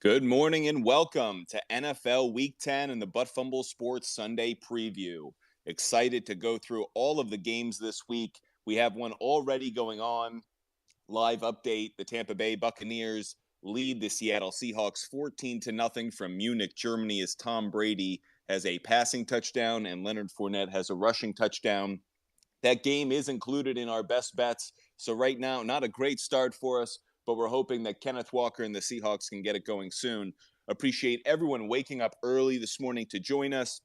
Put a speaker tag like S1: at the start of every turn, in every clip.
S1: Good morning and welcome to NFL Week 10 and the Fumble Sports Sunday preview. Excited to go through all of the games this week. We have one already going on. Live update, the Tampa Bay Buccaneers lead the Seattle Seahawks 14-0 from Munich, Germany, as Tom Brady has a passing touchdown and Leonard Fournette has a rushing touchdown. That game is included in our best bets. So right now, not a great start for us, but we're hoping that Kenneth Walker and the Seahawks can get it going soon. Appreciate everyone waking up early this morning to join us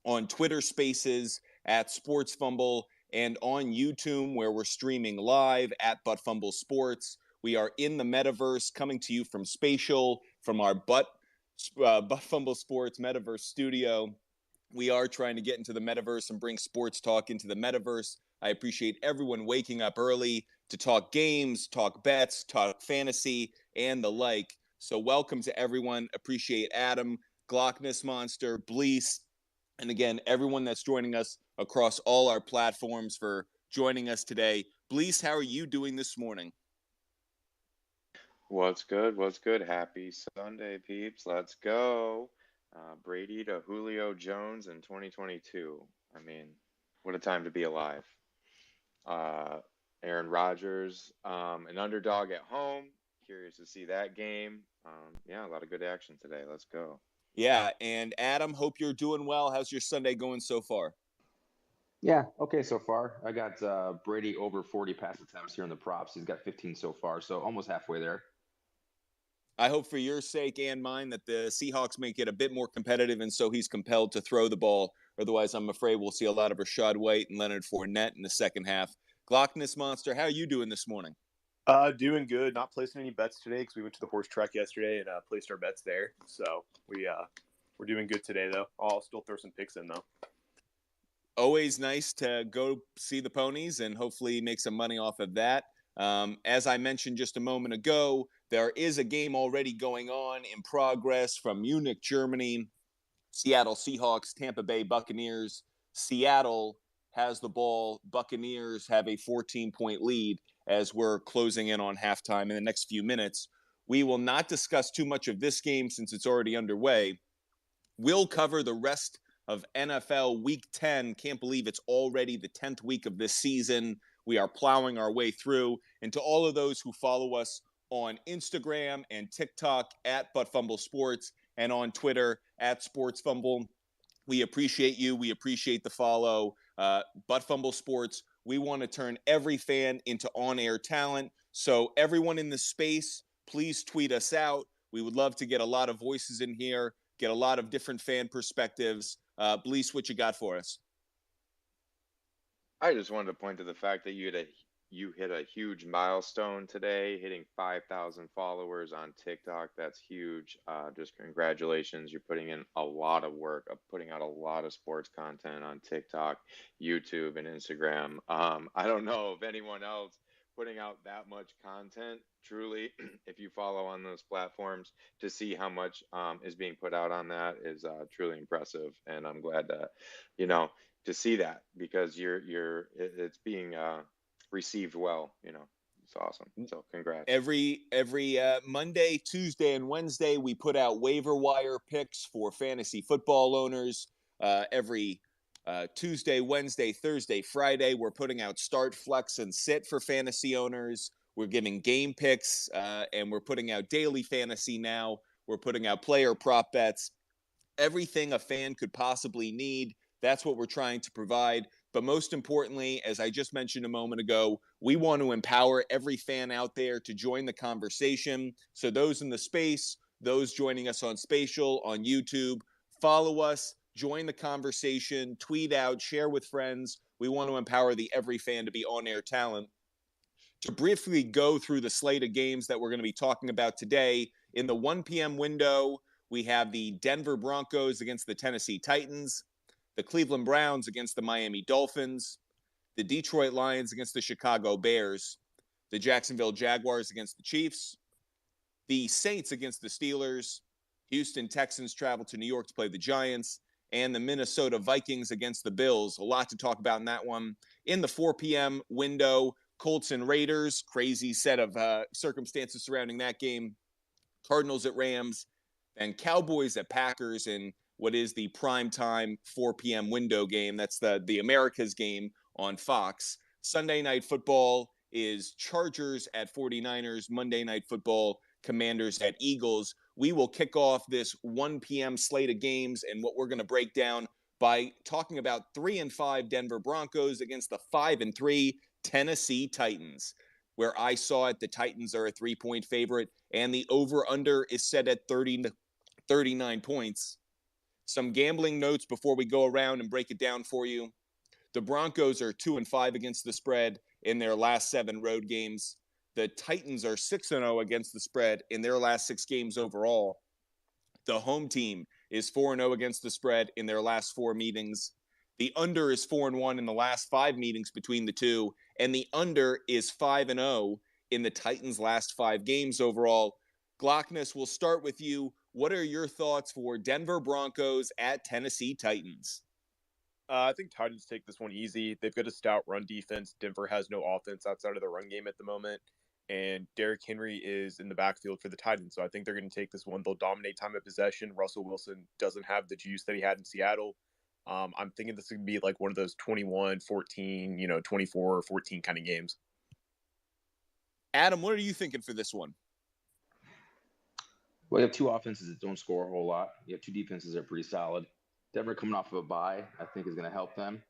S1: on Twitter Spaces at Sports Fumble and on YouTube, where we're streaming live at Fumble Sports. We are in the metaverse, coming to you from Spatial, from our Fumble Sports Metaverse studio. We are trying to get into the metaverse and bring sports talk into the metaverse. I appreciate everyone waking up early to talk games, talk bets, talk fantasy, and the like. So welcome to everyone. Appreciate Adam, Glockness Monster, Blease, and again, everyone that's joining us across all our platforms for joining us today. Blease, how are you doing this morning?
S2: What's good? What's good? Happy Sunday, peeps. Let's go. Brady to Julio Jones in 2022. I mean, what a time to be alive. Aaron Rodgers, an underdog at home. Curious to see that game. Yeah, a lot of good action today. Let's go.
S1: Yeah, and Adam, hope you're doing well. How's your Sunday going so far?
S3: Yeah, okay so far. I got Brady over 40 pass attempts here in the props. He's got 15 so far, so almost halfway there.
S1: I hope for your sake and mine that the Seahawks make it a bit more competitive, and so he's compelled to throw the ball. Otherwise, I'm afraid we'll see a lot of Rashad White and Leonard Fournette in the second half. Glockness Monster, how are you doing this morning?
S4: Doing good. Not placing any bets today because we went to the horse track yesterday and placed our bets there. So we're doing good today, though. I'll still throw some picks in, though.
S1: Always nice to go see the ponies and hopefully make some money off of that. As I mentioned just a moment ago, there is a game already going on in progress from Munich, Germany. Seattle Seahawks, Tampa Bay Buccaneers. Seattle has the ball. Buccaneers have a 14-point lead as we're closing in on halftime in the next few minutes. We will not discuss too much of this game since it's already underway. We'll cover the rest of NFL Week 10. Can't believe it's already the 10th week of this season. We are plowing our way through. And to all of those who follow us on Instagram and TikTok at Fumble Sports and on Twitter at Sports Fumble, we appreciate you. We appreciate the follow. Fumble Sports, we want to turn every fan into on-air talent. So everyone in the space, please tweet us out. We would love to get a lot of voices in here, get a lot of different fan perspectives. Blease, what you got for us?
S2: I just wanted to point to the fact that you hit a huge milestone today, hitting 5,000 followers on TikTok. That's huge. Just congratulations. You're putting in a lot of work of putting out a lot of sports content on TikTok, YouTube, and Instagram. I don't know if anyone else putting out that much content, truly, if you follow on those platforms, to see how much is being put out on that is truly impressive. And I'm glad to see that because it's being received well. It's awesome. So congrats.
S1: Every Monday, Tuesday, and Wednesday, we put out waiver wire picks for fantasy football owners. Every Tuesday, Wednesday, Thursday, Friday, we're putting out start, flex, and sit for fantasy owners. We're giving game picks, and we're putting out daily fantasy now. We're putting out player prop bets. Everything a fan could possibly need. That's what we're trying to provide. But most importantly, as I just mentioned a moment ago, we want to empower every fan out there to join the conversation. So those in the space, those joining us on Spatial, on YouTube, follow us, join the conversation, tweet out, share with friends. We want to empower the every fan to be on-air talent. To briefly go through the slate of games that we're going to be talking about today, in the 1 p.m. window, we have the Denver Broncos against the Tennessee Titans, the Cleveland Browns against the Miami Dolphins, the Detroit Lions against the Chicago Bears, the Jacksonville Jaguars against the Chiefs, the Saints against the Steelers, Houston Texans travel to New York to play the Giants, and the Minnesota Vikings against the Bills. A lot to talk about in that one. In the 4 p.m. window, Colts and Raiders, crazy set of circumstances surrounding that game. Cardinals at Rams, then Cowboys at Packers in what is the primetime 4 p.m. window game. That's the America's game on Fox. Sunday Night Football is Chargers at 49ers. Monday Night Football, Commanders at Eagles. We will kick off this 1 p.m. slate of games and what we're going to break down by talking about 3-5 Denver Broncos against the 5-3 Tennessee Titans. Where I saw it, the Titans are a 3-point favorite, and the over-under is set at 30 to 39 points. Some gambling notes before we go around and break it down for you. The Broncos are 2-5 against the spread in their last 7 road games. The Titans are 6-0 against the spread in their last 6 games overall. The home team is 4-0 against the spread in their last 4 meetings. The under is 4-1 in the last 5 meetings between the two, and the under is 5-0 in the Titans' last 5 games overall. Glockness, we'll start with you. What are your thoughts for Denver Broncos at Tennessee Titans?
S4: I think Titans take this one easy. They've got a stout run defense. Denver has no offense outside of the run game at the moment. And Derrick Henry is in the backfield for the Titans. So I think they're going to take this one. They'll dominate time of possession. Russell Wilson doesn't have the juice that he had in Seattle. I'm thinking this would be like one of those 21-14, 24-14 kind of games.
S1: Adam, what are you thinking for this one?
S3: Well, you have 2 offenses that don't score a whole lot. You have 2 defenses that are pretty solid. Denver coming off of a bye, I think, is going to help them.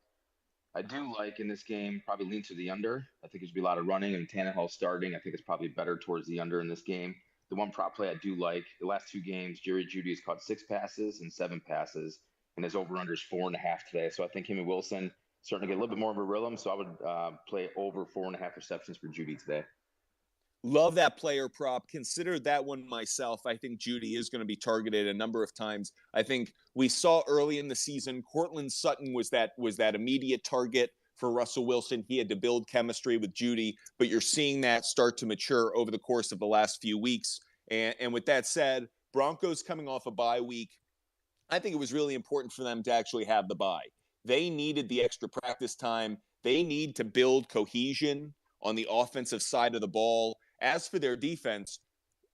S3: I do like in this game, probably lean to the under. I think there's going to be a lot of running, and Tannehill starting. I think it's probably better towards the under in this game. The one prop play I do like, the last 2 games, Jerry Jeudy has caught 6 passes and 7 passes, and his over-under is 4.5 today. So I think him and Wilson starting to get a little bit more of a rhythm. So I would play over 4.5 receptions for Jeudy today.
S1: Love that player prop. Considered that one myself. I think Jeudy is going to be targeted a number of times. I think we saw early in the season, Courtland Sutton was that immediate target for Russell Wilson. He had to build chemistry with Jeudy, but you're seeing that start to mature over the course of the last few weeks. And with that said, Broncos coming off a bye week, I think it was really important for them to actually have the bye. They needed the extra practice time. They need to build cohesion on the offensive side of the ball. As for their defense,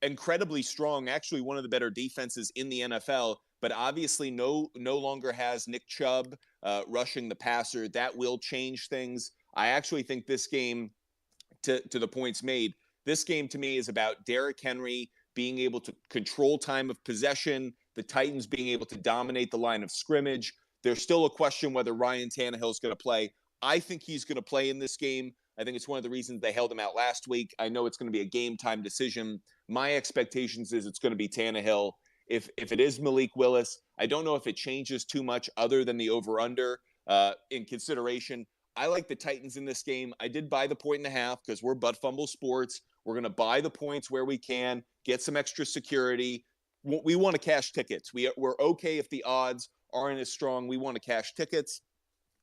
S1: incredibly strong, actually one of the better defenses in the NFL, but obviously no longer has Nick Chubb rushing the passer. That will change things. I actually think this game, to the points made, this game to me is about Derrick Henry being able to control time of possession, the Titans being able to dominate the line of scrimmage. There's still a question whether Ryan Tannehill is going to play. I think he's going to play in this game. I think it's one of the reasons they held him out last week. I know it's going to be a game-time decision. My expectations is it's going to be Tannehill. If it is Malik Willis, I don't know if it changes too much other than the over-under in consideration. I like the Titans in this game. I did buy the 1.5 because we're Butt Fumble Sports. We're going to buy the points where we can, get some extra security. We want to cash tickets. We're okay if the odds aren't as strong. We want to cash tickets.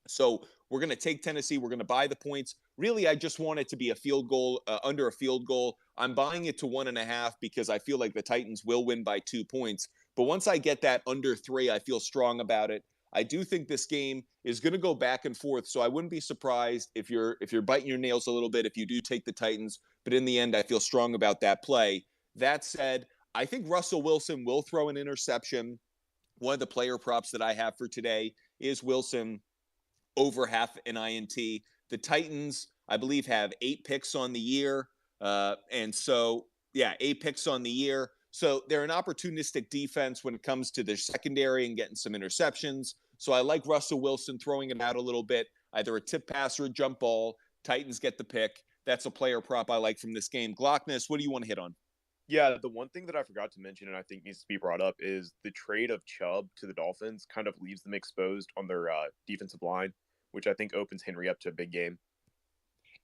S1: So we're going to take Tennessee. We're going to buy the points. Really, I just want it to be a field goal, under a field goal. I'm buying it to 1.5 because I feel like the Titans will win by 2 points. But once I get that under 3, I feel strong about it. I do think this game is going to go back and forth. So I wouldn't be surprised if you're biting your nails a little bit if you do take the Titans. But in the end, I feel strong about that play. That said, I think Russell Wilson will throw an interception. One of the player props that I have for today is Wilson over half an INT. The Titans, I believe, have 8 picks on the year. 8 picks on the year. So they're an opportunistic defense when it comes to their secondary and getting some interceptions. So I like Russell Wilson throwing it out a little bit, either a tip pass or a jump ball. Titans get the pick. That's a player prop I like from this game. Glockness, what do you want to hit on?
S4: Yeah, the one thing that I forgot to mention and I think needs to be brought up is the trade of Chubb to the Dolphins kind of leaves them exposed on their defensive line, which I think opens Henry up to a big game.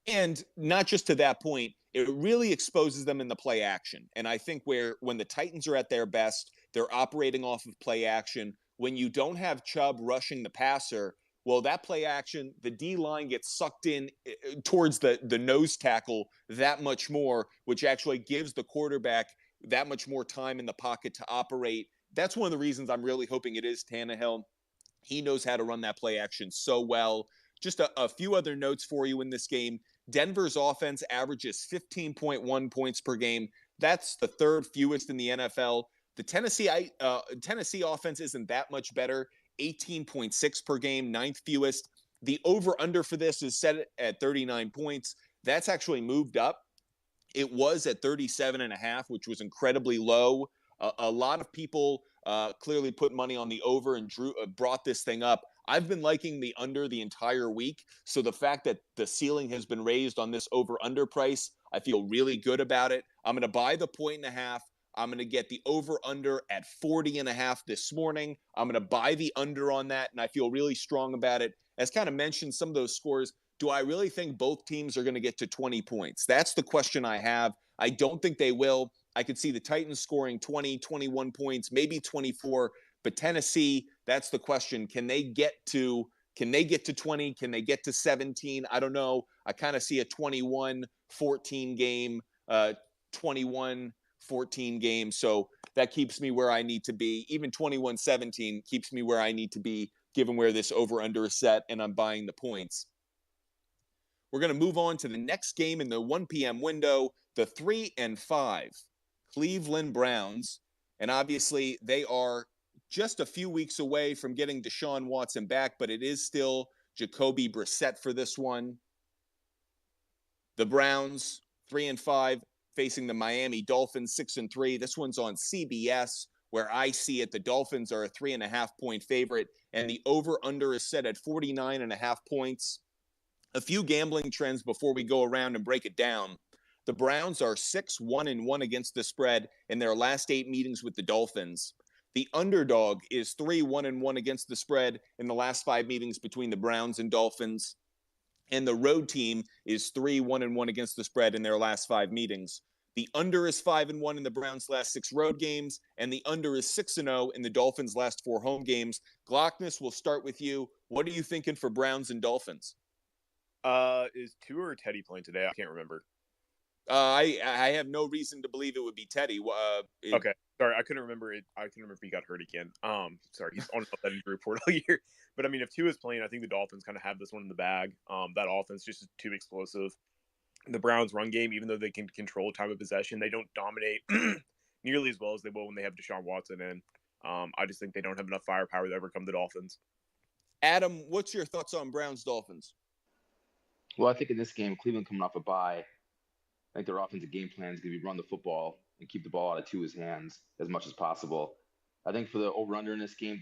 S1: And not just to that point, it really exposes them in the play action. And I think when the Titans are at their best, they're operating off of play action. When you don't have Chubb rushing the passer, well, that play action, the D-line gets sucked in towards the nose tackle that much more, which actually gives the quarterback that much more time in the pocket to operate. That's one of the reasons I'm really hoping it is Tannehill. He knows how to run that play action so well. Just a few other notes for you in this game. Denver's offense averages 15.1 points per game. That's the third fewest in the NFL. The Tennessee offense isn't that much better. 18.6 per game, ninth fewest. The over-under for this is set at 39 points. That's actually moved up. It was at 37.5, which was incredibly low. A lot of people clearly put money on the over and brought this thing up. I've been liking the under the entire week. So the fact that the ceiling has been raised on this over-under price, I feel really good about it. I'm going to buy the 1.5. I'm going to get the over-under at 40.5 this morning. I'm going to buy the under on that, and I feel really strong about it. As kind of mentioned, some of those scores, do I really think both teams are going to get to 20 points? That's the question I have. I don't think they will. I could see the Titans scoring 20, 21 points, maybe 24. But Tennessee, that's the question. Can they get to 20? Can they get to 17? I don't know. I kind of see a 21-14 game, 21-14 game. So that keeps me where I need to be. Even 21-17 keeps me where I need to be, given where this over-under is set, and I'm buying the points. We're going to move on to the next game in the 1 p.m. window, the 3-5 Cleveland Browns. And obviously, they are just a few weeks away from getting Deshaun Watson back, but it is still Jacoby Brissett for this one. The Browns, 3-5, facing the Miami Dolphins, 6-3. This one's on CBS, where I see it. The Dolphins are a 3.5-point favorite, and the over-under is set at 49.5 points. A few gambling trends before we go around and break it down. The Browns are 6-1-1 against the spread in their last 8 meetings with the Dolphins. The underdog is 3-1-1 against the spread in the last 5 meetings between the Browns and Dolphins. And the road team is 3-1-1 against the spread in their last 5 meetings. The under is 5-1 in the Browns' last 6 road games, and the under is 6-0 in the Dolphins' last 4 home games. Glockness, we'll start with you. What are you thinking for Browns and Dolphins?
S4: Is Tua or Teddy playing today? I can't remember.
S1: I have no reason to believe it would be Teddy.
S4: Okay, sorry, I couldn't remember it. I couldn't remember if he got hurt again. Sorry, he's on that injury report all year. But I mean, if Tua's playing, I think the Dolphins kind of have this one in the bag. That offense just is too explosive. The Browns' run game, even though they can control time of possession, they don't dominate nearly as well as they will when they have Deshaun Watson in. I just think they don't have enough firepower to overcome the Dolphins.
S1: Adam, what's your thoughts on Browns-Dolphins?
S3: Well, I think in this game, Cleveland coming off a bye, I think their offensive game plan is going to be run the football and keep the ball out of Tua's hands as much as possible. I think for the over-under in this game,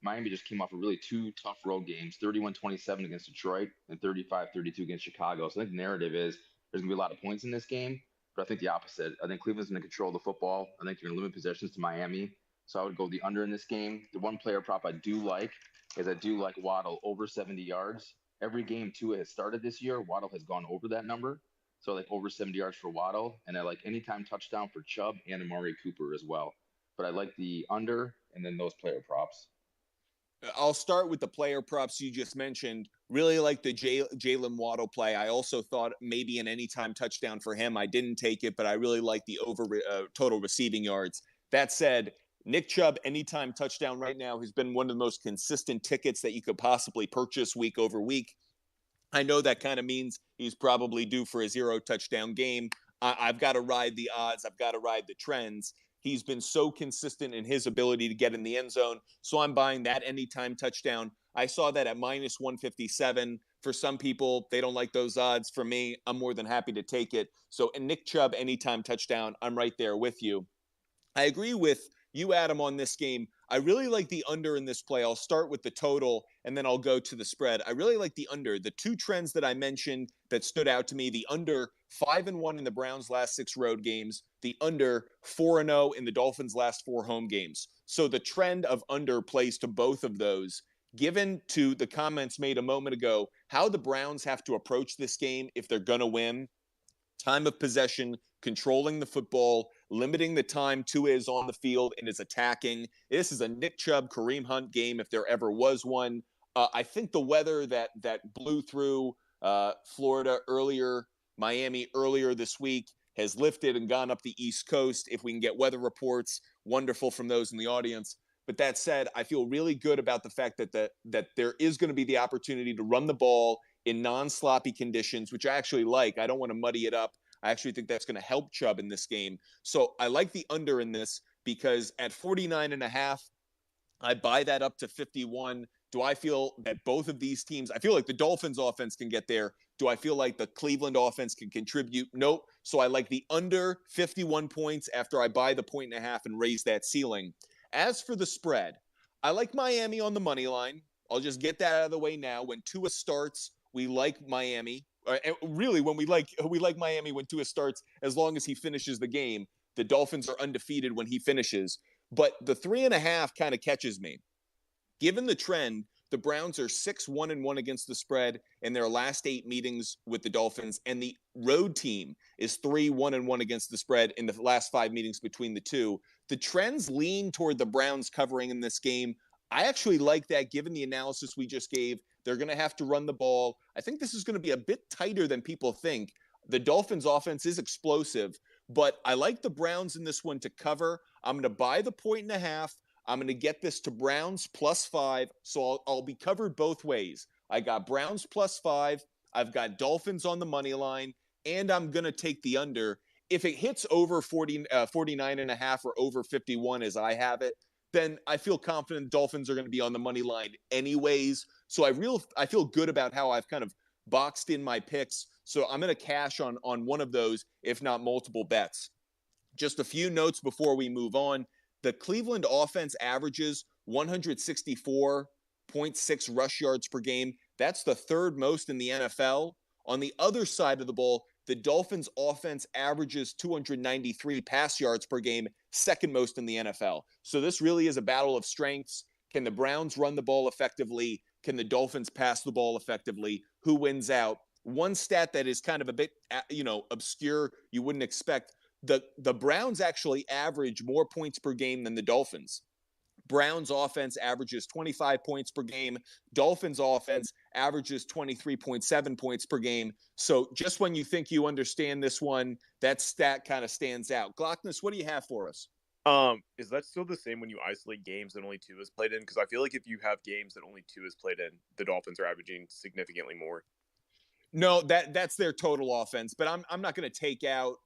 S3: Miami just came off of really 2 tough road games, 31-27 against Detroit and 35-32 against Chicago. So I think the narrative is there's going to be a lot of points in this game, but I think the opposite. I think Cleveland's going to control the football. I think they're going to limit possessions to Miami. So I would go the under in this game. The one player prop I do like is I do like Waddle over 70 yards. Every game Tua has started this year, Waddle has gone over that number. So I like over 70 yards for Waddle, and I like anytime touchdown for Chubb and Amari Cooper as well. But I like the under and then those player props.
S1: I'll start with the player props you just mentioned. Really like the Jalen Waddle play. I also thought maybe an anytime touchdown for him. I didn't take it, but I really like the over total receiving yards. That said, Nick Chubb anytime touchdown right now has been one of the most consistent tickets that you could possibly purchase week over week. I know that kind of means he's probably due for a 0 touchdown game. I've got to ride the odds. I've got to ride the trends. He's been so consistent in his ability to get in the end zone. So I'm buying that anytime touchdown. I saw that at minus 157. For some people, they don't like those odds. For me, I'm more than happy to take it. So Nick Chubb, anytime touchdown, I'm right there with you. I agree with you, Adam, on this game. I really like the under in this play. I'll start with the total, and then I'll go to the spread. I really like the under. The 2 trends that I mentioned that stood out to me, the under 5-1 in the Browns' last 6 road games, the under 4-0 in the Dolphins' last 4 home games. So the trend of under plays to both of those. Given to the comments made a moment ago, how the Browns have to approach this game if they're going to win, time of possession, controlling the football, limiting the time Tua is on the field and is attacking. This is a Nick Chubb, Kareem Hunt game if there ever was one. I think the weather that blew through Florida earlier, Miami earlier this week, has lifted and gone up the East Coast. If we can get weather reports, wonderful from those in the audience. But that said, I feel really good about the fact that there is going to be the opportunity to run the ball in non-sloppy conditions, which I actually like. I don't want to muddy it up. I actually think that's going to help Chubb in this game. So I like the under in this because at 49.5, I buy that up to 51. Do I feel that both of these teams, I feel like the Dolphins offense can get there. Do I feel like the Cleveland offense can contribute? Nope. So I like the under 51 points after I buy the 1.5 and raise that ceiling. As for the spread, I like Miami on the money line. I'll just get that out of the way now. When Tua starts, we like Miami. Really, when we like Miami when Tua starts, as long as he finishes the game. The Dolphins are undefeated when he finishes. But the 3.5 kind of catches me. Given the trend, the Browns are 6-1-1 against the spread in their last 8 meetings with the Dolphins, and the road team is 3-1-1 against the spread in the last 5 meetings between the two. The trends lean toward the Browns covering in this game. I actually like that given the analysis we just gave. They're going to have to run the ball. I think this is going to be a bit tighter than people think. The Dolphins offense is explosive, but I like the Browns in this one to cover. I'm going to buy the 1.5. I'm going to get this to Browns +5. So I'll be covered both ways. I got Browns +5. I've got Dolphins on the money line, and I'm going to take the under. If it hits over 49.5 or over 51 as I have it, then I feel confident Dolphins are going to be on the money line anyways. So I feel good about how I've kind of boxed in my picks. So I'm going to cash on one of those, if not multiple bets. Just a few notes before we move on. The Cleveland offense averages 164.6 rush yards per game. That's the third most in the NFL. On the other side of the ball, the Dolphins offense averages 293 pass yards per game, second most in the NFL. So this really is a battle of strengths. Can the Browns run the ball effectively? Can the Dolphins pass the ball effectively? Who wins out? One stat that is kind of a bit, obscure, you wouldn't expect. The Browns actually average more points per game than the Dolphins. Browns offense averages 25 points per game. Dolphins offense averages 23.7 points per game. So just when you think you understand this one, that stat kind of stands out. Glockness, what do you have for us?
S4: Is that still the same when you isolate games that only 2 is played in? Because I feel like if you have games that only 2 is played in, the Dolphins are averaging significantly more.
S1: No, that's their total offense. But I'm not going to take out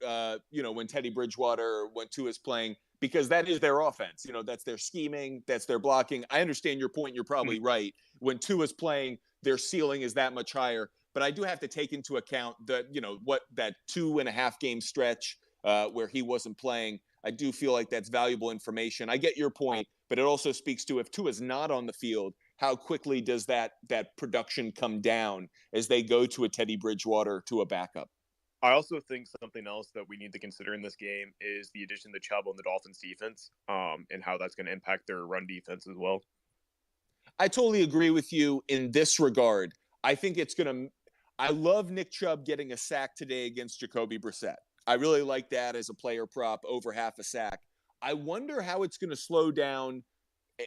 S1: when Teddy Bridgewater or when Tua is playing, because that is their offense. That's their scheming, that's their blocking. I understand your point. You're probably right. When Tua is playing, their ceiling is that much higher. But I do have to take into account that that 2.5 game stretch where he wasn't playing. I do feel like that's valuable information. I get your point, but it also speaks to if Tua is not on the field, how quickly does that production come down as they go to a Teddy Bridgewater to a backup?
S4: I also think something else that we need to consider in this game is the addition to Chubb on the Dolphins defense, and how that's going to impact their run defense as well.
S1: I totally agree with you in this regard. I think I love Nick Chubb getting a sack today against Jacoby Brissett. I really like that as a player prop, over half a sack. I wonder how it's going to slow down.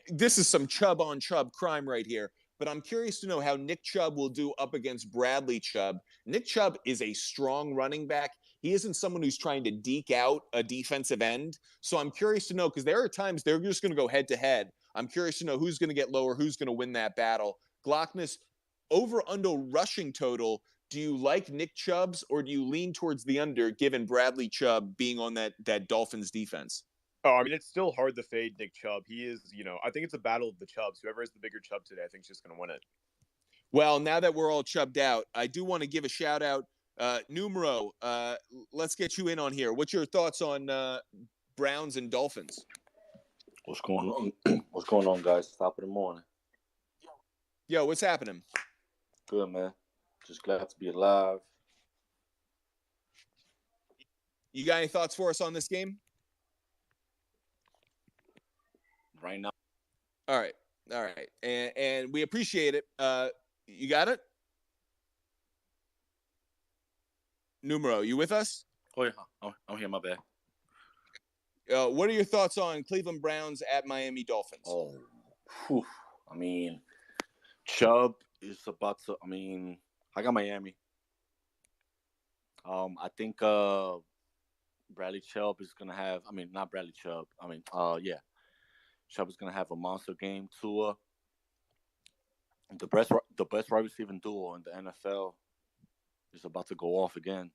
S1: This is some Chubb on Chubb crime right here, but I'm curious to know how Nick Chubb will do up against Bradley Chubb. Nick Chubb is a strong running back. He isn't someone who's trying to deke out a defensive end. So I'm curious to know, because there are times they're just going to go head to head. I'm curious to know who's going to get lower, who's going to win that battle. Glockness, over under rushing total. Do you like Nick Chubb's, or do you lean towards the under given Bradley Chubb being on that Dolphins defense?
S4: Oh, I mean, it's still hard to fade Nick Chubb. He is, I think it's a battle of the Chubbs. Whoever has the bigger Chubb today, I think is just going to win it.
S1: Well, now that we're all chubbed out, I do want to give a shout out. Numero, let's get you in on here. What's your thoughts on Browns and Dolphins?
S5: What's going on? What's going on, guys? Top of the morning.
S1: Yo, what's happening?
S5: Good, man. Just glad to be alive.
S1: You got any thoughts for us on this game?
S5: Right now.
S1: All right. And we appreciate it. You got it? Numero, you with us?
S5: Oh, yeah. I'm here, my bad.
S1: What are your thoughts on Cleveland Browns at Miami Dolphins?
S5: Oh, whew. I mean, Chubb is about to. I got Miami. I think Bradley Chubb is gonna have. Not Bradley Chubb. Yeah, Chubb is gonna have a monster game. Tua, the best wide receiving duo in the NFL, is about to go off again.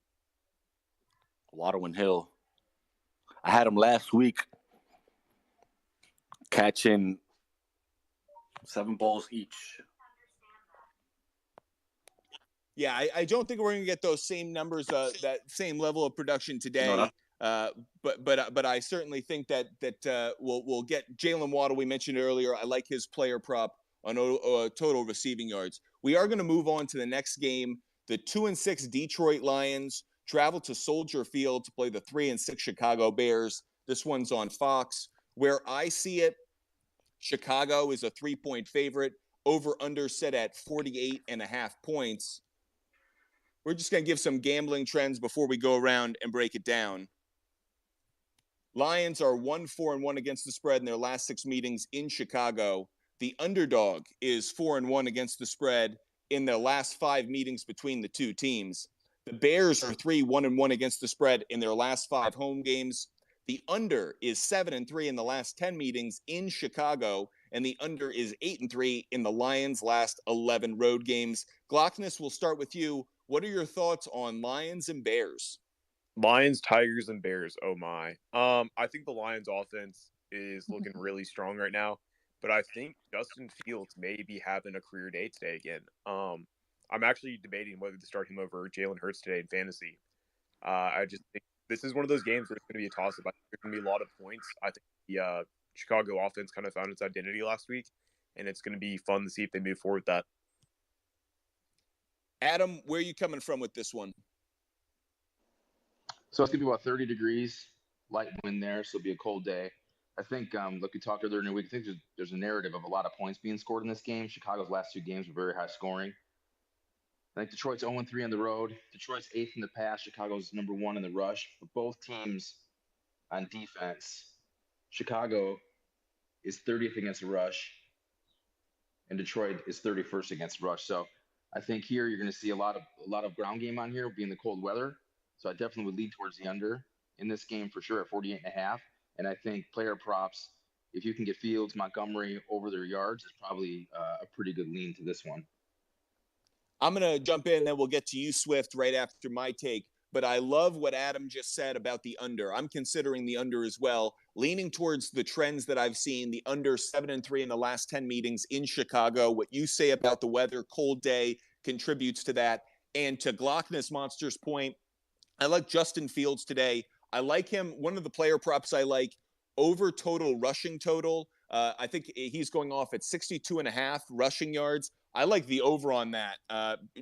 S5: Waddle and Hill. I had them last week catching 7 balls each.
S1: Yeah, I don't think we're going to get those same numbers, that same level of production today. But I certainly think that we'll get Jalen Waddle. We mentioned earlier. I like his player prop on total receiving yards. We are going to move on to the next game. The 2-6 Detroit Lions travel to Soldier Field to play the 3-6 Chicago Bears. This one's on Fox. Where I see it, Chicago is a 3-point favorite. Over under set at 48.5 points. We're just going to give some gambling trends before we go around and break it down. Lions are 1-4-1 against the spread in their last 6 meetings in Chicago. The underdog is 4-1 against the spread in their last 5 meetings between the two teams. The Bears are 3-1-1 against the spread in their last 5 home games. The under is 7-3 in the last 10 meetings in Chicago, and the under is 8-3 in the Lions' last 11 road games. Glockness, we'll start with you. What are your thoughts on Lions and Bears?
S4: Lions, Tigers, and Bears. Oh my. I think the Lions offense is looking really strong right now, but I think Justin Fields may be having a career day today again. I'm actually debating whether to start him over Jalen Hurts today in fantasy. I just think this is one of those games where it's going to be a toss-up. I think there's going to be a lot of points. I think the Chicago offense kind of found its identity last week, and it's going to be fun to see if they move forward with that.
S1: Adam, where are you coming from with this one?
S3: So it's going to be about 30 degrees, light wind there, so it'll be a cold day. I think, like we talked earlier in the week, I think there's a narrative of a lot of points being scored in this game. Chicago's last 2 games were very high scoring. I think Detroit's 0-3 on the road. Detroit's 8th in the pass. Chicago's number 1 in the rush. For both teams on defense, Chicago is 30th against the rush, and Detroit is 31st against the rush. So I think here you're going to see a lot of ground game on here, being the cold weather. So I definitely would lean towards the under in this game for sure at 48.5. And I think player props, if you can get Fields, Montgomery over their yards, is probably a pretty good lean to this one.
S1: I'm going to jump in, and then we'll get to you, Swift, right after my take. But I love what Adam just said about the under. I'm considering the under as well, leaning towards the trends that I've seen, the under 7-3 in the last 10 meetings in Chicago. What you say about the weather, cold day, contributes to that. And to Glockness Monster's point, I like Justin Fields today. I like him. One of the player props I like, over total rushing total. I think he's going off at 62.5 rushing yards. I like the over on that.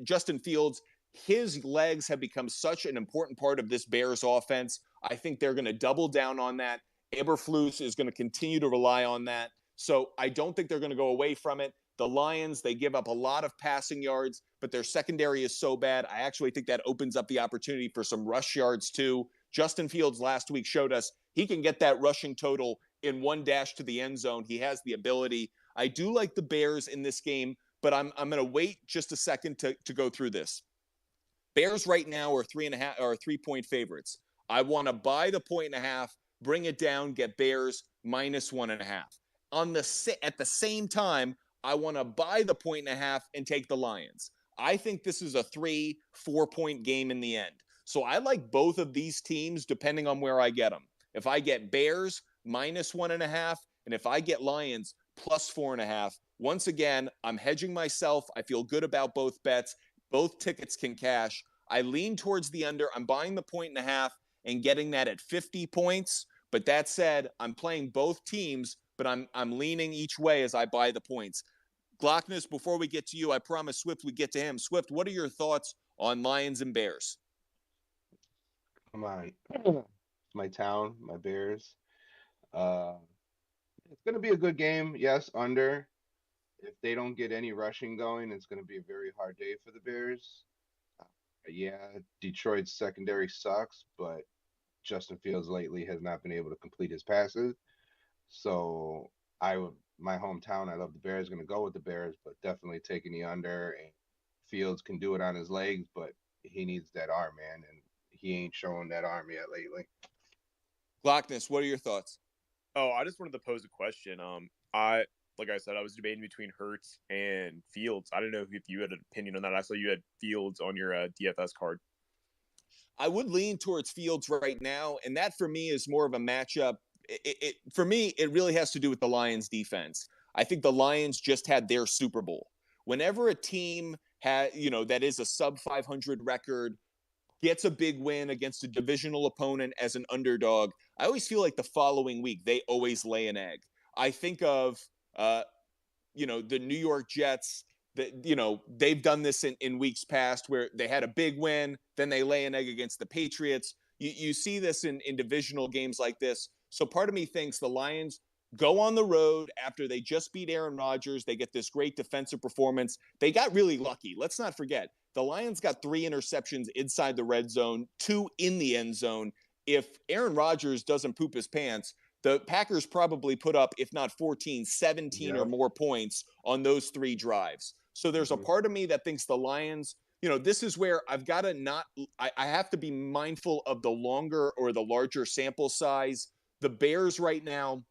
S1: Justin Fields, his legs have become such an important part of this Bears offense. I think they're going to double down on that. Eberflus is going to continue to rely on that. So I don't think they're going to go away from it. The Lions, they give up a lot of passing yards, but their secondary is so bad. I actually think that opens up the opportunity for some rush yards too. Justin Fields last week showed us he can get that rushing total in one dash to the end zone. He has the ability. I do like the Bears in this game, but I'm going to wait just a second to go through this. Bears right now are 3-point favorites. I want to buy the 1.5, bring it down, get Bears -1.5. At the same time, I want to buy the 1.5 and take the Lions. I think this is a 3-4 point game in the end. So I like both of these teams depending on where I get them. If I get Bears -1.5, and if I get Lions +4.5, once again, I'm hedging myself. I feel good about both bets. Both tickets can cash. I lean towards the under. I'm buying the 1.5 and getting that at 50 points. But that said, I'm playing both teams, but I'm leaning each way as I buy the points. Glockness, before we get to you, I promise Swift we get to him. Swift, what are your thoughts on Lions and Bears?
S6: Come on. My town, my Bears. It's going to be a good game. Yes, under. If they don't get any rushing going, it's going to be a very hard day for the Bears. Yeah, Detroit's secondary sucks, but Justin Fields lately has not been able to complete his passes. So my hometown, I love the Bears, going to go with the Bears, but definitely taking the under. And Fields can do it on his legs, but he needs that arm, man, and he ain't showing that arm yet lately.
S1: Glockness, what are your thoughts?
S4: Oh, I just wanted to pose a question. Like I said, I was debating between Hurts and Fields. I don't know if you had an opinion on that. I saw you had Fields on your DFS card.
S1: I would lean towards Fields right now, and that for me is more of a matchup. For me, it really has to do with the Lions defense. I think the Lions just had their Super Bowl. Whenever a team that is a sub 500 record gets a big win against a divisional opponent as an underdog, I always feel like the following week they always lay an egg. I think of the New York Jets. That they've done this in weeks past where they had a big win, then they lay an egg against the Patriots. You see this in divisional games like this. So part of me thinks the Lions go on the road after they just beat Aaron Rodgers. They get this great defensive performance. They got really lucky. Let's not forget, the Lions got 3 interceptions inside the red zone, 2 in the end zone. If Aaron Rodgers doesn't poop his pants, the Packers probably put up, if not 14, 17 or more points on those 3 drives. So there's a part of me that thinks the Lions, this is where I've got to I have to be mindful of the longer or the larger sample size. The Bears right now,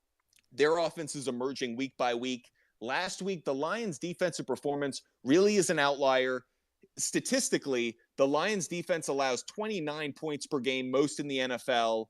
S1: their offense is emerging week by week. Last week, the Lions' defensive performance really is an outlier. Statistically, the Lions' defense allows 29 points per game, most in the NFL.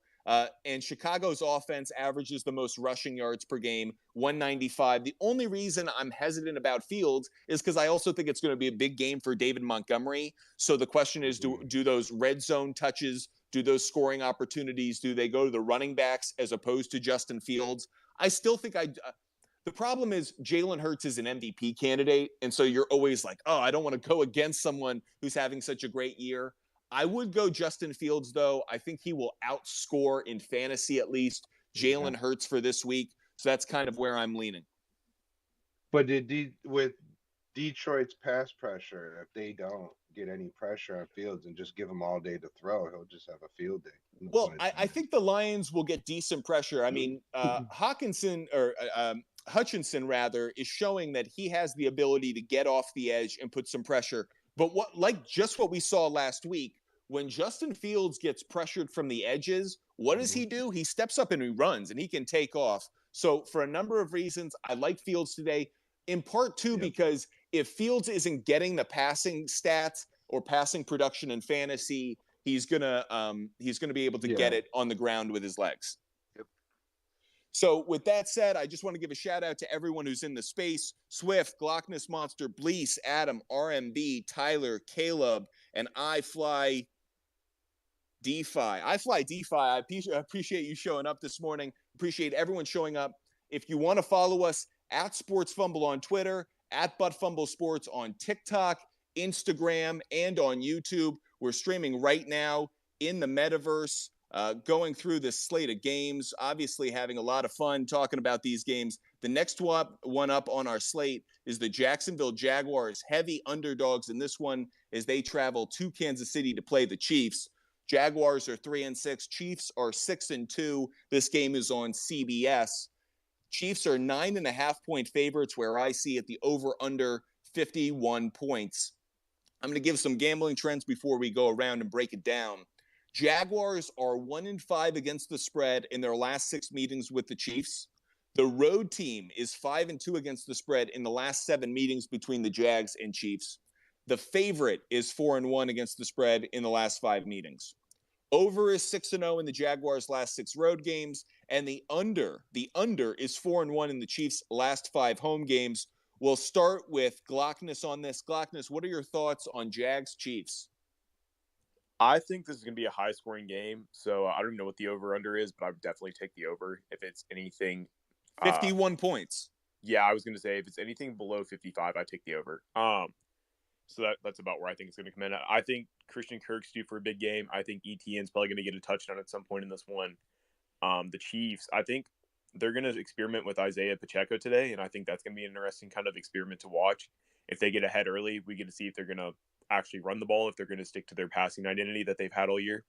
S1: And Chicago's offense averages the most rushing yards per game, 195. The only reason I'm hesitant about Fields is because I also think it's going to be a big game for David Montgomery. So the question is, do those red zone touches, do those scoring opportunities, do they go to the running backs as opposed to Justin Fields? I still think the problem is Jalen Hurts is an MVP candidate. And so you're always like, oh, I don't want to go against someone who's having such a great year. I would go Justin Fields, though. I think he will outscore in fantasy at least Jalen Hurts for this week. So that's kind of where I'm leaning.
S6: But with Detroit's pass pressure, if they don't get any pressure on Fields and just give him all day to throw, he'll just have a field day.
S1: Well, I think the Lions will get decent pressure. I mean, Hutchinson rather is showing that he has the ability to get off the edge and put some pressure. But what we saw last week, when Justin Fields gets pressured from the edges, what does he do? He steps up and he runs, and he can take off. So for a number of reasons, I like Fields today, in part too, because if Fields isn't getting the passing stats or passing production in fantasy, he's gonna be able to get it on the ground with his legs. So with that said, I just want to give a shout out to everyone who's in the space: Swift, Glockness Monster, Blease, Adam, RMB, Tyler, Caleb, and I Fly DeFi. I appreciate you showing up this morning. Appreciate everyone showing up. If you want to follow us at Sports Fumble on Twitter, at Butt Fumble Sports on TikTok, Instagram, and on YouTube. We're streaming right now in the metaverse. Going through this slate of games, obviously having a lot of fun talking about these games. The next one up on our slate is the Jacksonville Jaguars, heavy underdogs in this one as they travel to Kansas City to play the Chiefs. Jaguars are 3-6. Chiefs are 6-2. This game is on CBS. Chiefs are 9.5-point favorites, where I see at the over-under 51 points. I'm going to give some gambling trends before we go around and break it down. Jaguars are 1-5 against the spread in their last 6 meetings with the Chiefs. The road team is 5-2 against the spread in the last 7 meetings between the Jags and Chiefs. The favorite is 4-1 against the spread in the last 5 meetings. Over is 6-0 in the Jaguars' last 6 road games, and the under is 4-1 in the Chiefs' last 5 home games. We'll start with Glockness on this. Glockness, what are your thoughts on Jags Chiefs?
S4: I think this is going to be a high-scoring game, so I don't even know what the over-under is, but I would definitely take the over if it's anything.
S1: 51 points.
S4: Yeah, I was going to say if it's anything below 55, I take the over. So that's about where I think it's going to come in. I think Christian Kirk's due for a big game. I think ETN's probably going to get a touchdown at some point in this one. The Chiefs, I think they're going to experiment with Isaiah Pacheco today, and I think that's going to be an interesting kind of experiment to watch. If they get ahead early, we get to see if they're going to actually run the ball, if they're going to stick to their passing identity that they've had all year.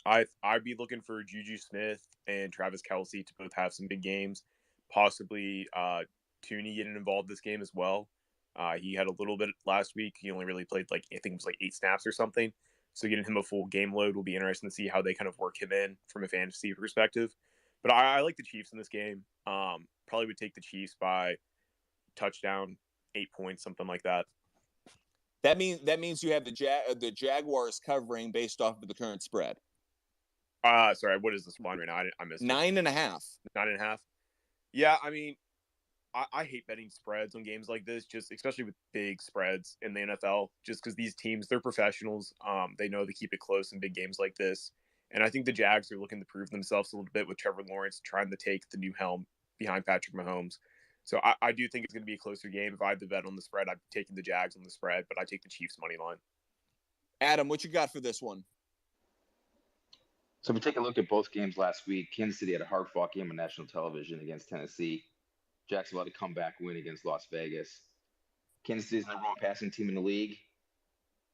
S4: I'd be looking for Juju Smith and Travis Kelce to both have some big games, possibly Tooney getting involved this game as well. He had a little bit last week. He only really played I think it was 8 snaps or something. So getting him a full game load will be interesting to see how they kind of work him in from a fantasy perspective. But I like the Chiefs in this game. Probably would take the Chiefs by touchdown, 8 points, something like that.
S1: That means you have the Jaguars covering based off of the current spread.
S4: Sorry, what is the line right now? I missed it.
S1: 9.5.
S4: 9.5. Yeah, I mean, I hate betting spreads on games like this, just especially with big spreads in the NFL, just because these teams, they're professionals. They know to keep it close in big games like this. And I think the Jags are looking to prove themselves a little bit with Trevor Lawrence trying to take the new helm behind Patrick Mahomes. So I do think it's going to be a closer game. If I had to bet on the spread, I'd be taking the Jags on the spread, but I take the Chiefs money line.
S1: Adam, what you got for this one?
S3: So if we take a look at both games last week, Kansas City had a hard-fought game on national television against Tennessee. Jacksonville had a comeback win against Las Vegas. Kansas City is the number one passing team in the league,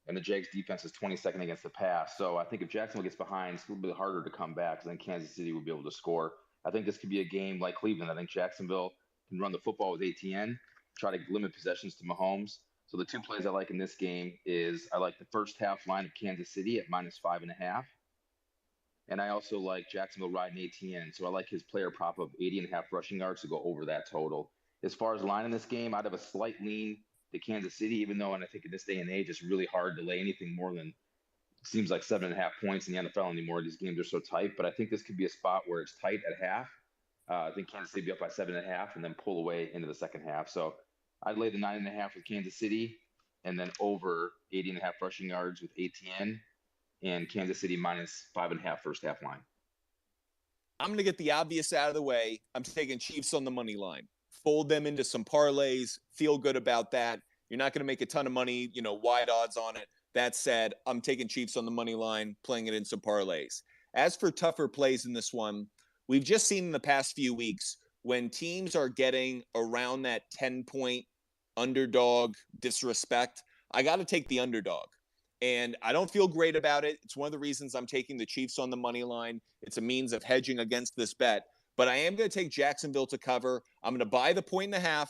S3: and the Jags defense is 22nd against the pass. So I think if Jacksonville gets behind, it's a little bit harder to come back. So then Kansas City will be able to score. I think this could be a game like Cleveland. I think Jacksonville can run the football with ATN, try to limit possessions to Mahomes. So the two plays I like in this game is I like the first half line of Kansas City at -5.5. And I also like Jacksonville riding ATN. So I like his player prop of 80.5 rushing yards to go over that total. As far as line in this game, I'd have a slight lean to Kansas City, even though, and I think in this day and age, it's really hard to lay anything more than, seems like 7.5 points in the NFL anymore. These games are so tight, but I think this could be a spot where it's tight at half. I think Kansas City be up by 7.5 and then pull away into the second half. So I'd lay the 9.5 with Kansas City and then over 80.5 rushing yards with ATN. And Kansas City -5.5 first half line.
S1: I'm going to get the obvious out of the way. I'm taking Chiefs on the money line. Fold them into some parlays. Feel good about that. You're not going to make a ton of money, wide odds on it. That said, I'm taking Chiefs on the money line, playing it in some parlays. As for tougher plays in this one, we've just seen in the past few weeks when teams are getting around that 10-point underdog disrespect, I got to take the underdog. And I don't feel great about it. It's one of the reasons I'm taking the Chiefs on the money line. It's a means of hedging against this bet. But I am going to take Jacksonville to cover. I'm going to buy the 1.5.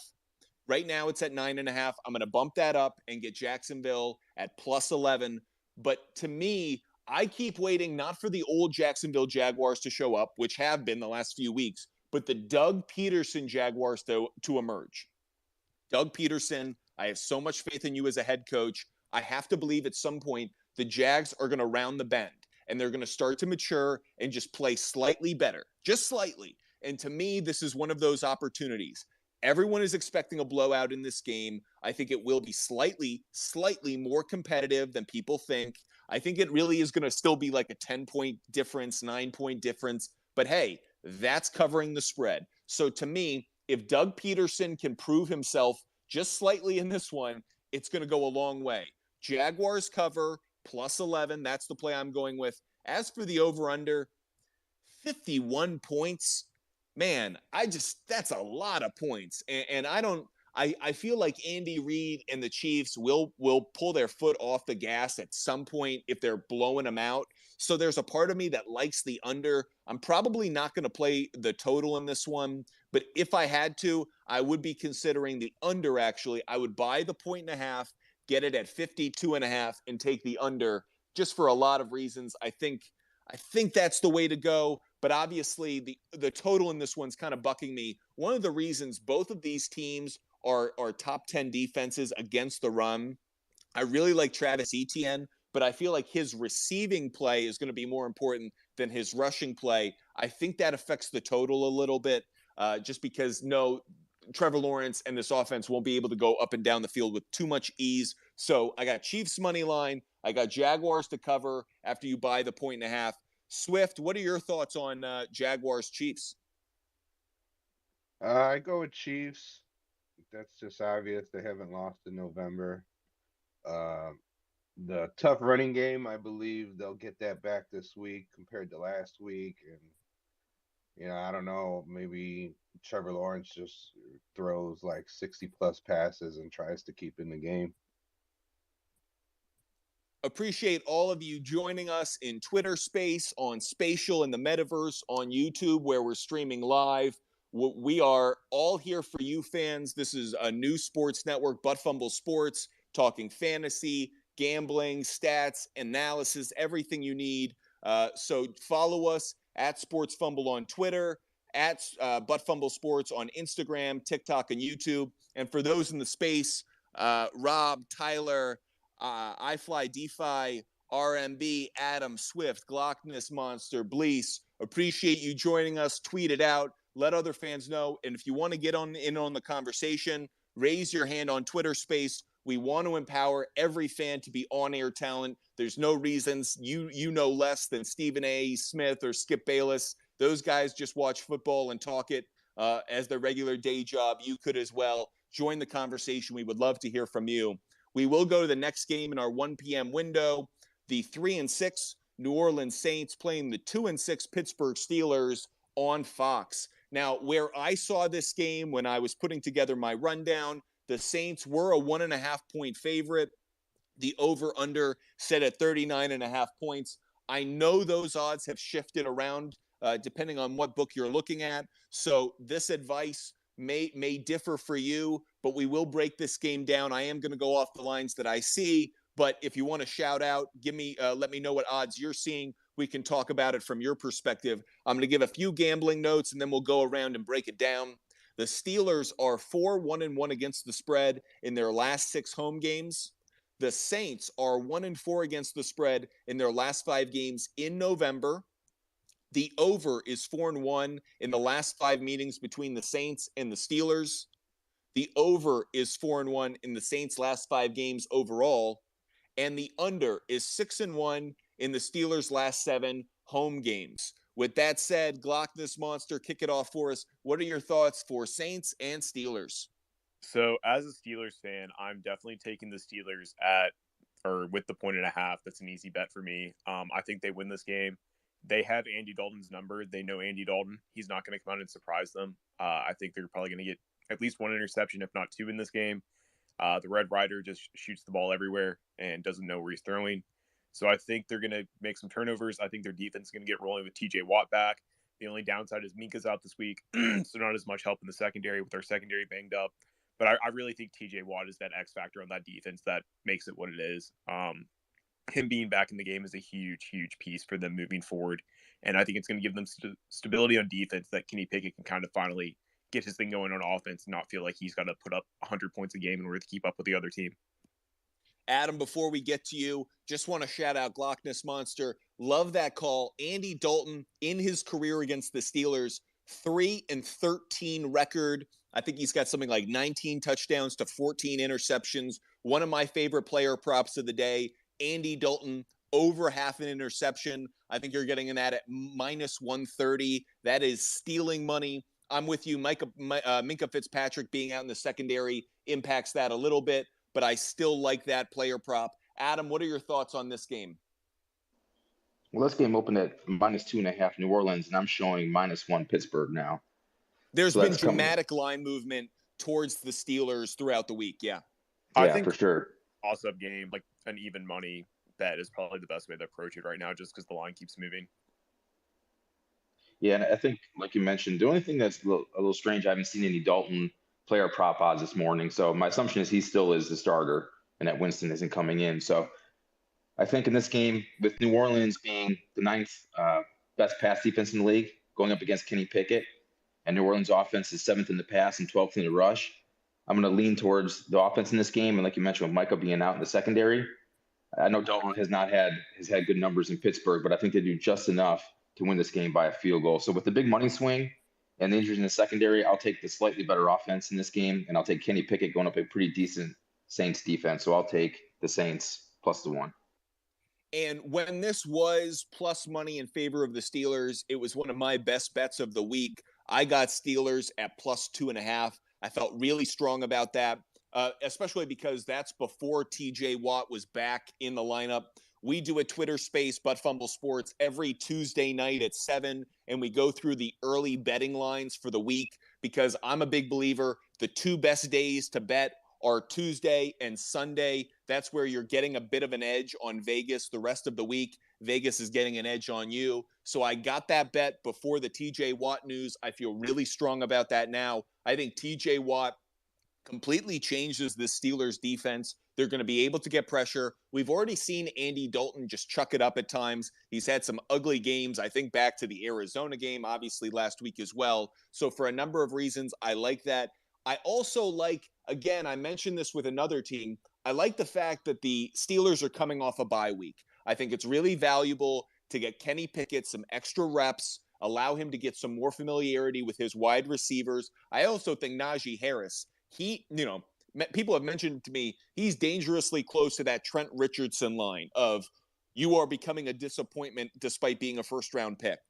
S1: Right now it's at 9.5. I'm going to bump that up and get Jacksonville at +11. But to me, I keep waiting not for the old Jacksonville Jaguars to show up, which have been the last few weeks, but the Doug Peterson Jaguars to emerge. Doug Peterson, I have so much faith in you as a head coach. I have to believe at some point the Jags are going to round the bend and they're going to start to mature and just play slightly better, just slightly. And to me, this is one of those opportunities. Everyone is expecting a blowout in this game. I think it will be slightly more competitive than people think. I think it really is going to still be like a 10-point difference, 9-point difference. But hey, that's covering the spread. So to me, if Doug Peterson can prove himself just slightly in this one, it's going to go a long way. Jaguars cover +11. That's the play I'm going with. As for the over-under, 51 points. Man, that's a lot of points. And I feel like Andy Reid and the Chiefs will pull their foot off the gas at some point if they're blowing them out. So there's a part of me that likes the under. I'm probably not going to play the total in this one, but if I had to, I would be considering the under actually. I would buy the 1.5, get it at 52.5 and take the under just for a lot of reasons. I think that's the way to go. But obviously, the total in this one's kind of bucking me. One of the reasons both of these teams are top 10 defenses against the run. I really like Travis Etienne, but I feel like his receiving play is going to be more important than his rushing play. I think that affects the total a little bit just because, Trevor Lawrence and this offense won't be able to go up and down the field with too much ease. So I got Chiefs money line. I got Jaguars to cover after you buy the 1.5. Swift, what are your thoughts on Jaguars Chiefs?
S6: I go with Chiefs. That's just obvious. They haven't lost in November. The tough running game, I believe they'll get that back this week compared to last week. And, I don't know, maybe Trevor Lawrence just throws like 60+ passes and tries to keep in the game.
S1: Appreciate all of you joining us in Twitter Space, on Spatial, in the Metaverse, on YouTube, where we're streaming live. We are all here for you fans. This is a new sports network, Butt Fumble Sports, talking fantasy, gambling, stats, analysis, everything you need. So follow us at Sports Fumble on Twitter, at Butt Fumble Sports on Instagram, TikTok, and YouTube. And for those in the space, Rob, Tyler, iFly, DeFi, RMB, Adam, Swift, Glockness Monster, Bleece. Appreciate you joining us. Tweet it out. Let other fans know. And if you want to get in on the conversation, raise your hand on Twitter Space. We want to empower every fan to be on-air talent. There's no reasons you know less than Stephen A. Smith or Skip Bayless. Those guys just watch football and talk it as their regular day job. You could as well. Join the conversation. We would love to hear from you. We will go to the next game in our 1 p.m. window. The 3-6 New Orleans Saints playing the 2-6 Pittsburgh Steelers on Fox. Now, where I saw this game when I was putting together my rundown, the Saints were a 1.5-point favorite. The over-under set at 39.5 points. I know those odds have shifted around depending on what book you're looking at. So this advice may differ for you, but we will break this game down. I am going to go off the lines that I see, but if you want to shout out, let me know what odds you're seeing. We can talk about it from your perspective. I'm going to give a few gambling notes, and then we'll go around and break it down. The Steelers are 4-1-1 against the spread in their last 6 home games. The Saints are 1-4 against the spread in their last 5 games in November. The over is 4-1 in the last 5 meetings between the Saints and the Steelers. The over is 4-1 in the Saints' last 5 games overall. And the under is 6-1 in the Steelers' last 7 home games. With that said, Glock this monster, kick it off for us. What are your thoughts for Saints and Steelers?
S4: So as a Steelers fan, I'm definitely taking the Steelers with the 1.5. That's an easy bet for me. I think they win this game. They have Andy Dalton's number. They know Andy Dalton. He's not going to come out and surprise them. I think they're probably going to get at least 1 interception, if not 2 in this game. The Red Rider just shoots the ball everywhere and doesn't know where he's throwing. So I think they're going to make some turnovers. I think their defense is going to get rolling with TJ Watt back. The only downside is Minka's out this week, so not as much help in the secondary with our secondary banged up. But I really think TJ Watt is that X factor on that defense that makes it what it is. Him being back in the game is a huge, huge piece for them moving forward. And I think it's going to give them stability on defense that Kenny Pickett can kind of finally get his thing going on offense and not feel like he's got to put up 100 points a game in order to keep up with the other team.
S1: Adam, before we get to you, just want to shout out Glockness Monster. Love that call. Andy Dalton, in his career against the Steelers, 3-13 record. I think he's got something like 19 touchdowns to 14 interceptions. One of my favorite player props of the day, Andy Dalton, over half an interception. I think you're getting that at minus 130. That is stealing money. I'm with you. Minka Fitzpatrick being out in the secondary impacts that a little bit, but I still like that player prop. Adam, what are your thoughts on this game?
S3: Well, this game opened at minus 2.5 New Orleans, and I'm showing -1 Pittsburgh now.
S1: There's been dramatic line movement towards the Steelers throughout the week. Yeah.
S4: I think
S3: for sure.
S4: Toss-up game, like an even money bet is probably the best way to approach it right now, just because the line keeps moving.
S3: Yeah, and I think, like you mentioned, the only thing that's a little strange, I haven't seen any Dalton player prop odds this morning. So my assumption is he still is the starter and that Winston isn't coming in. So I think in this game, with New Orleans being the 9th best pass defense in the league, going up against Kenny Pickett, and New Orleans offense is 7th in the pass and 12th in the rush, I'm going to lean towards the offense in this game. And like you mentioned, with Micah being out in the secondary, I know Dalton has had good numbers in Pittsburgh, but I think they do just enough to win this game by a field goal. So with the big money swing and the injuries in the secondary, I'll take the slightly better offense in this game, and I'll take Kenny Pickett going up a pretty decent Saints defense. So I'll take the Saints plus the 1.
S1: And when this was plus money in favor of the Steelers, it was one of my best bets of the week. I got Steelers at plus 2.5. I felt really strong about that, especially because that's before TJ Watt was back in the lineup. We do a Twitter space, But Fumble Sports, every Tuesday night at 7, and we go through the early betting lines for the week because I'm a big believer. The 2 best days to bet are Tuesday and Sunday. That's where you're getting a bit of an edge on Vegas. The rest of the week, Vegas is getting an edge on you. So I got that bet before the TJ Watt news. I feel really strong about that now. I think TJ Watt completely changes the Steelers defense. They're going to be able to get pressure. We've already seen Andy Dalton just chuck it up at times. He's had some ugly games. I think back to the Arizona game, obviously last week as well. So for a number of reasons, I like that. I also like, again, I mentioned this with another team. I like the fact that the Steelers are coming off a bye week. I think it's really valuable to get Kenny Pickett some extra reps, allow him to get some more familiarity with his wide receivers. I also think Najee Harris, people have mentioned to me, he's dangerously close to that Trent Richardson line of you are becoming a disappointment despite being a first-round pick.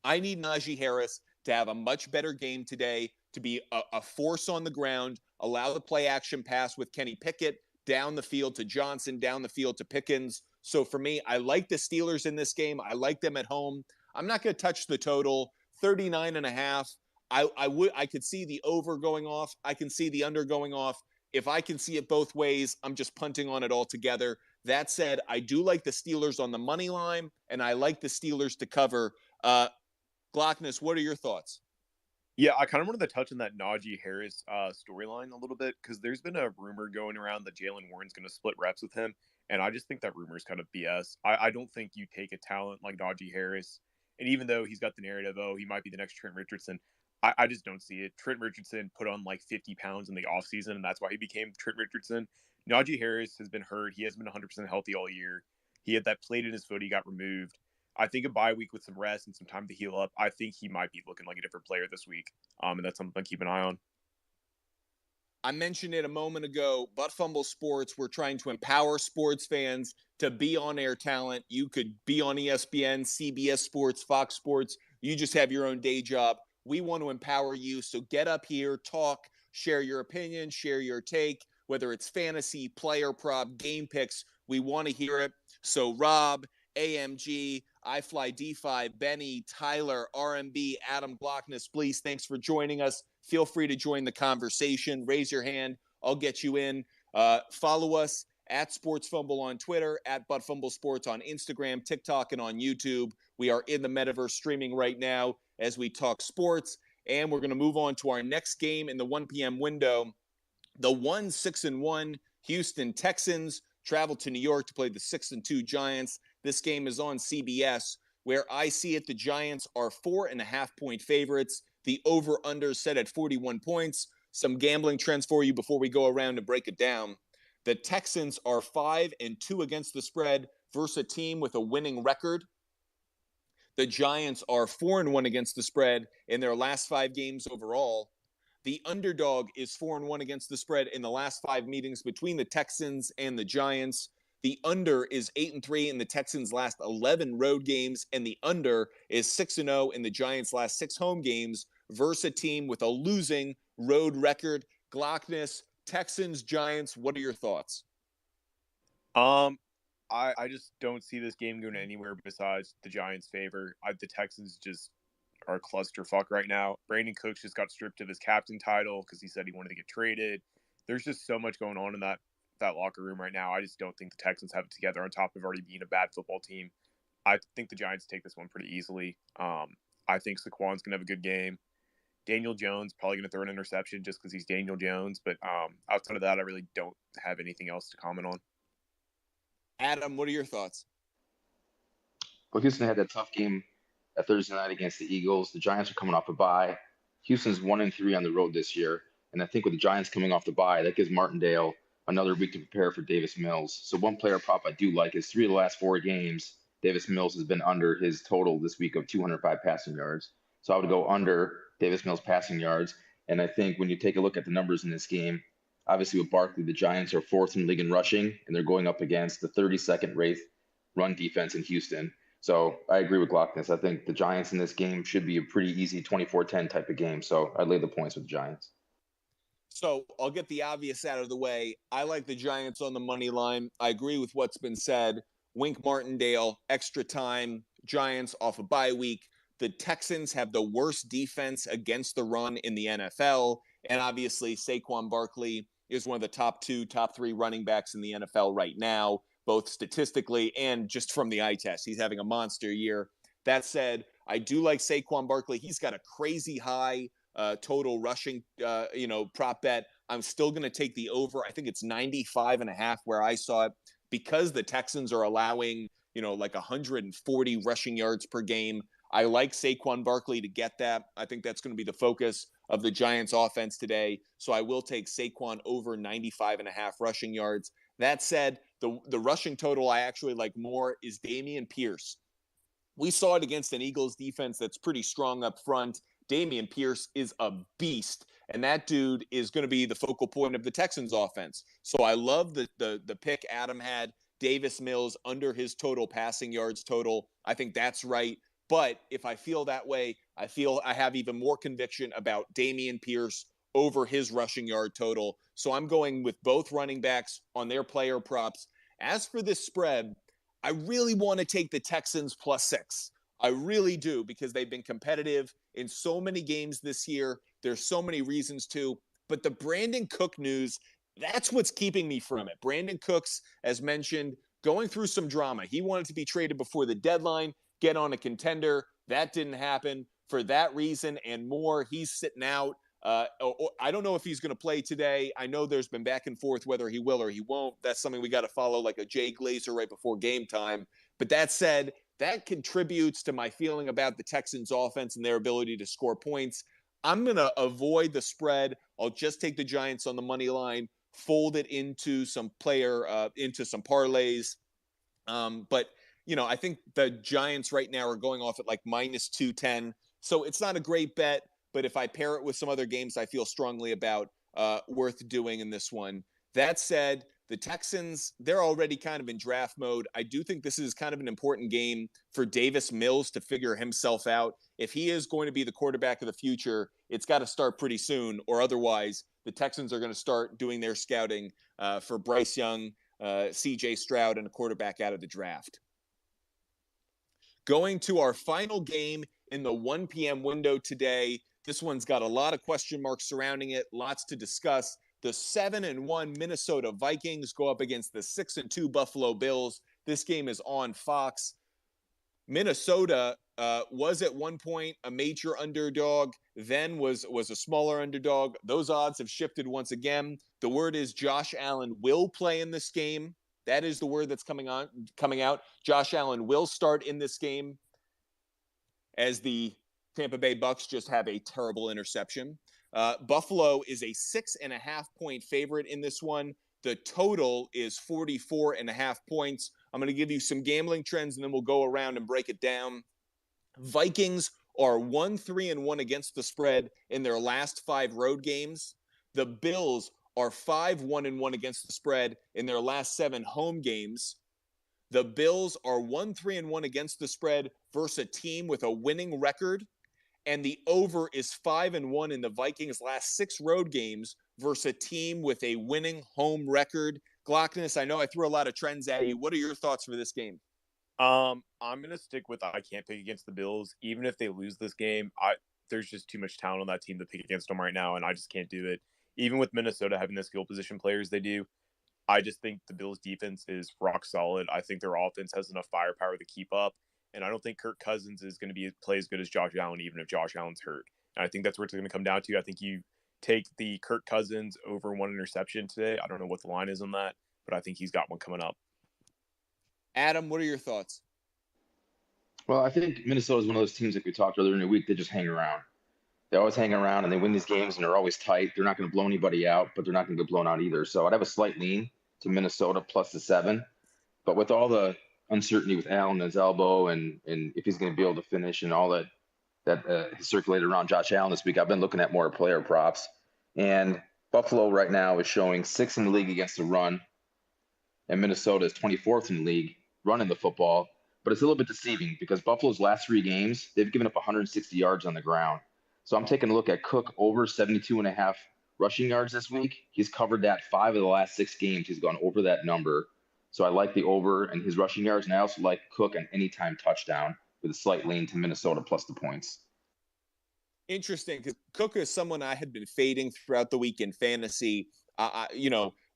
S1: I need Najee Harris to have a much better game today, to be a force on the ground, allow the play action pass with Kenny Pickett down the field to Johnson, down the field to Pickens. So for me, I like the Steelers in this game. I like them at home. I'm not going to touch the total, 39.5. I could see the over going off. I can see the under going off. If I can see it both ways, I'm just punting on it altogether. That said, I do like the Steelers on the money line, and I like the Steelers to cover. Glockness, what are your thoughts?
S4: Yeah, I kind of wanted to touch on that Najee Harris storyline a little bit because there's been a rumor going around that Jalen Warren's going to split reps with him, and I just think that rumor is kind of BS. I don't think you take a talent like Najee Harris, and even though he's got the narrative, oh, he might be the next Trent Richardson, I just don't see it. Trent Richardson put on like 50 pounds in the offseason, and that's why he became Trent Richardson. Najee Harris has been hurt. He hasn't been 100% healthy all year. He had that plate in his foot. He got removed. I think a bye week with some rest and some time to heal up, I think he might be looking like a different player this week. And that's something to keep an eye on.
S1: I mentioned it a moment ago, Butt Fumble Sports, we're trying to empower sports fans to be on-air talent. You could be on ESPN, CBS Sports, Fox Sports. You just have your own day job. We want to empower you. So get up here, talk, share your opinion, share your take, whether it's fantasy, player prop, game picks. We want to hear it. So Rob, AMG, iFly D5, Benny, Tyler, RMB, Adam Glockness, please, thanks for joining us. Feel free to join the conversation. Raise your hand. I'll get you in. Follow us at Sports Fumble on Twitter, at Butt Fumble Sports on Instagram, TikTok, and on YouTube. We are in the metaverse streaming right now as we talk sports, and we're going to move on to our next game in the 1 p.m. window. The 6-1 Houston Texans travel to New York to play the 6-2 Giants. This game is on CBS. Where I see it, the Giants are 4.5-point favorites. The over-under set at 41 points. Some gambling trends for you before we go around and break it down. The Texans are 5-2 against the spread versus a team with a winning record. The Giants are 4-1 against the spread in their last 5 games overall. The underdog is 4-1 against the spread in the last 5 meetings between the Texans and the Giants. The under is 8-3 in the Texans' last 11 road games, and the under is 6-0 in the Giants' last 6 home games versus a team with a losing road record. Glockness, Texans, Giants, what are your thoughts?
S4: I just don't see this game going anywhere besides the Giants' favor. The Texans just are a clusterfuck right now. Brandon Cooks just got stripped of his captain title because he said he wanted to get traded. There's just so much going on in that locker room right now. I just don't think the Texans have it together on top of already being a bad football team. I think the Giants take this one pretty easily. I think Saquon's going to have a good game. Daniel Jones probably going to throw an interception just because he's Daniel Jones. But outside of that, I really don't have anything else to comment on.
S1: Adam, what are your thoughts?
S3: Well, Houston had that tough game at Thursday night against the Eagles. The Giants are coming off a bye. Houston's 1-3 on the road this year. And I think with the Giants coming off the bye, that gives Martindale another week to prepare for Davis Mills. So one player prop I do like is 3 of the last 4 games, Davis Mills has been under his total this week of 205 passing yards. So I would go under Davis Mills passing yards. And I think when you take a look at the numbers in this game, obviously with Barkley, the Giants are 4th in the league in rushing, and they're going up against the 32nd rate run defense in Houston. So I agree with Glockness. I think the Giants in this game should be a pretty easy 24-10 type of game. So I'd lay the points with the Giants.
S1: So I'll get the obvious out of the way. I like the Giants on the money line. I agree with what's been said. Wink Martindale, extra time, Giants off a bye week. The Texans have the worst defense against the run in the NFL. And obviously Saquon Barkley is one of the top 3 running backs in the NFL right now, both statistically and just from the eye test. He's having a monster year. That said, I do like Saquon Barkley. He's got a crazy high total rushing, prop bet. I'm still going to take the over. I think it's 95.5 where I saw it, because the Texans are allowing, like 140 rushing yards per game. I like Saquon Barkley to get that. I think that's going to be the focus of the Giants offense today. So I will take Saquon over 95.5 rushing yards. That said, the rushing total I actually like more is Dameon Pierce. We saw it against an Eagles defense that's pretty strong up front. Dameon Pierce is a beast, and that dude is going to be the focal point of the Texans offense. So I love the pick Adam had. Davis Mills under his total passing yards total. I think that's right. But if I feel that way, I feel I have even more conviction about Dameon Pierce over his rushing yard total. So I'm going with both running backs on their player props. As for this spread, I really want to take the Texans +6. I really do, because they've been competitive in so many games this year. There's so many reasons to. But the Brandon Cook news, that's what's keeping me from it. Brandon Cooks, as mentioned, going through some drama. He wanted to be traded before the deadline, get on a contender. That didn't happen. For that reason and more, he's sitting out. I don't know if he's going to play today. I know there's been back and forth whether he will or he won't. That's something we got to follow like a Jay Glazer right before game time. But that said, that contributes to my feeling about the Texans offense and their ability to score points. I'm going to avoid the spread. I'll just take the Giants on the money line, fold it into some into some parlays. But, I think the Giants right now are going off at like -210. So it's not a great bet. But if I pair it with some other games I feel strongly about, worth doing in this one. That said, the Texans, they're already kind of in draft mode. I do think this is kind of an important game for Davis Mills to figure himself out. If he is going to be the quarterback of the future, it's got to start pretty soon, or otherwise the Texans are going to start doing their scouting for Bryce Young, CJ Stroud, and a quarterback out of the draft. Going to our final game in the 1 p.m. window today. This one's got a lot of question marks surrounding it, lots to discuss. The 7-1 Minnesota Vikings go up against the 6-2 Buffalo Bills. This game is on Fox. Minnesota was at one point a major underdog, then was a smaller underdog. Those odds have shifted once again. The word is Josh Allen will play in this game. That is the word that's coming out. Josh Allen will start in this game, as the Tampa Bay Bucks just have a terrible interception. Buffalo is a 6.5-point favorite in this one. The total is 44.5 points. I'm going to give you some gambling trends, and then we'll go around and break it down. Vikings are 1-3-1 against the spread in their last 5 road games. The Bills are 5-1-1 against the spread in their last 7 home games. The Bills are 1-3-1 against the spread versus a team with a winning record. And the over is 5-1 in the Vikings' last 6 road games versus a team with a winning home record. Glockness, I know I threw a lot of trends at you. What are your thoughts for this game?
S4: I'm going to stick with I can't pick against the Bills. Even if they lose this game, there's just too much talent on that team to pick against them right now, and I just can't do it. Even with Minnesota having the skill position players they do, I just think the Bills' defense is rock solid. I think their offense has enough firepower to keep up. And I don't think Kirk Cousins is going to play as good as Josh Allen, even if Josh Allen's hurt. And I think that's where it's going to come down to. I think you take the Kirk Cousins over 1 interception today. I don't know what the line is on that, but I think he's got one coming up.
S1: Adam, what are your thoughts?
S3: Well, I think Minnesota is one of those teams, like we talked earlier in the week, they just hang around. They always hang around, and they win these games, and they're always tight. They're not going to blow anybody out, but they're not going to get blown out either. So I'd have a slight lean to Minnesota plus the 7. But with all the uncertainty with Allen and his elbow and if he's going to be able to finish and all that circulated around Josh Allen this week, I've been looking at more player props. And Buffalo right now is showing 6th in the league against the run, and Minnesota is 24th in the league running the football. But it's a little bit deceiving because Buffalo's last 3 games, they've given up 160 yards on the ground. So I'm taking a look at Cook over 72.5 rushing yards this week. He's covered that 5 of the last 6 games. He's gone over that number. So I like the over and his rushing yards, and I also like Cook an anytime touchdown with a slight lean to Minnesota plus the points.
S1: Interesting, because Cook is someone I had been fading throughout the week in fantasy.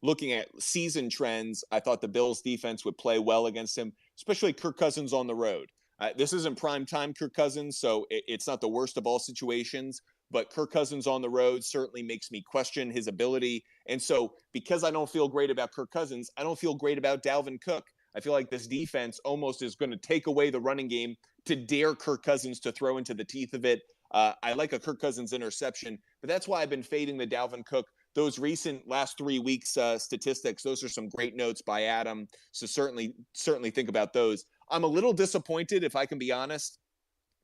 S1: Looking at season trends, I thought the Bills' defense would play well against him, especially Kirk Cousins on the road. This isn't prime time Kirk Cousins, so it's not the worst of all situations. But Kirk Cousins on the road certainly makes me question his ability. And so because I don't feel great about Kirk Cousins, I don't feel great about Dalvin Cook. I feel like this defense almost is going to take away the running game to dare Kirk Cousins to throw into the teeth of it. I like a Kirk Cousins interception, but that's why I've been fading the Dalvin Cook. those recent last 3 weeks statistics, those are some great notes by Adam. So certainly think about those. I'm a little disappointed, if I can be honest,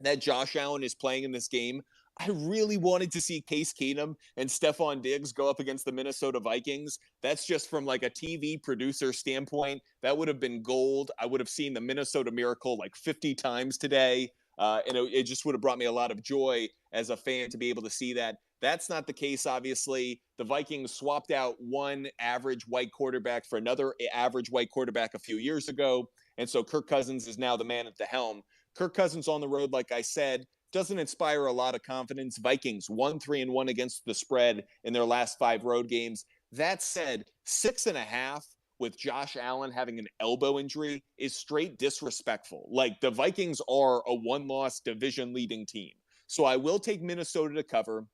S1: that Josh Allen is playing in this game. I really wanted to see Case Keenum and Stephon Diggs go up against the Minnesota Vikings. That's just from like a TV producer standpoint. That would have been gold. I would have seen the Minnesota Miracle like 50 times today. And it just would have brought me a lot of joy as a fan to be able to see that. That's not the case, obviously. The Vikings swapped out one average white quarterback for another average white quarterback a few years ago. And so Kirk Cousins is now the man at the helm. Kirk Cousins on the road, like I said, doesn't inspire a lot of confidence. Vikings 1-3-1 against the spread in their last 5 road games. That said, 6.5 with Josh Allen having an elbow injury is straight disrespectful. Like, the Vikings are a 1-loss division leading team. So I will take Minnesota to cover.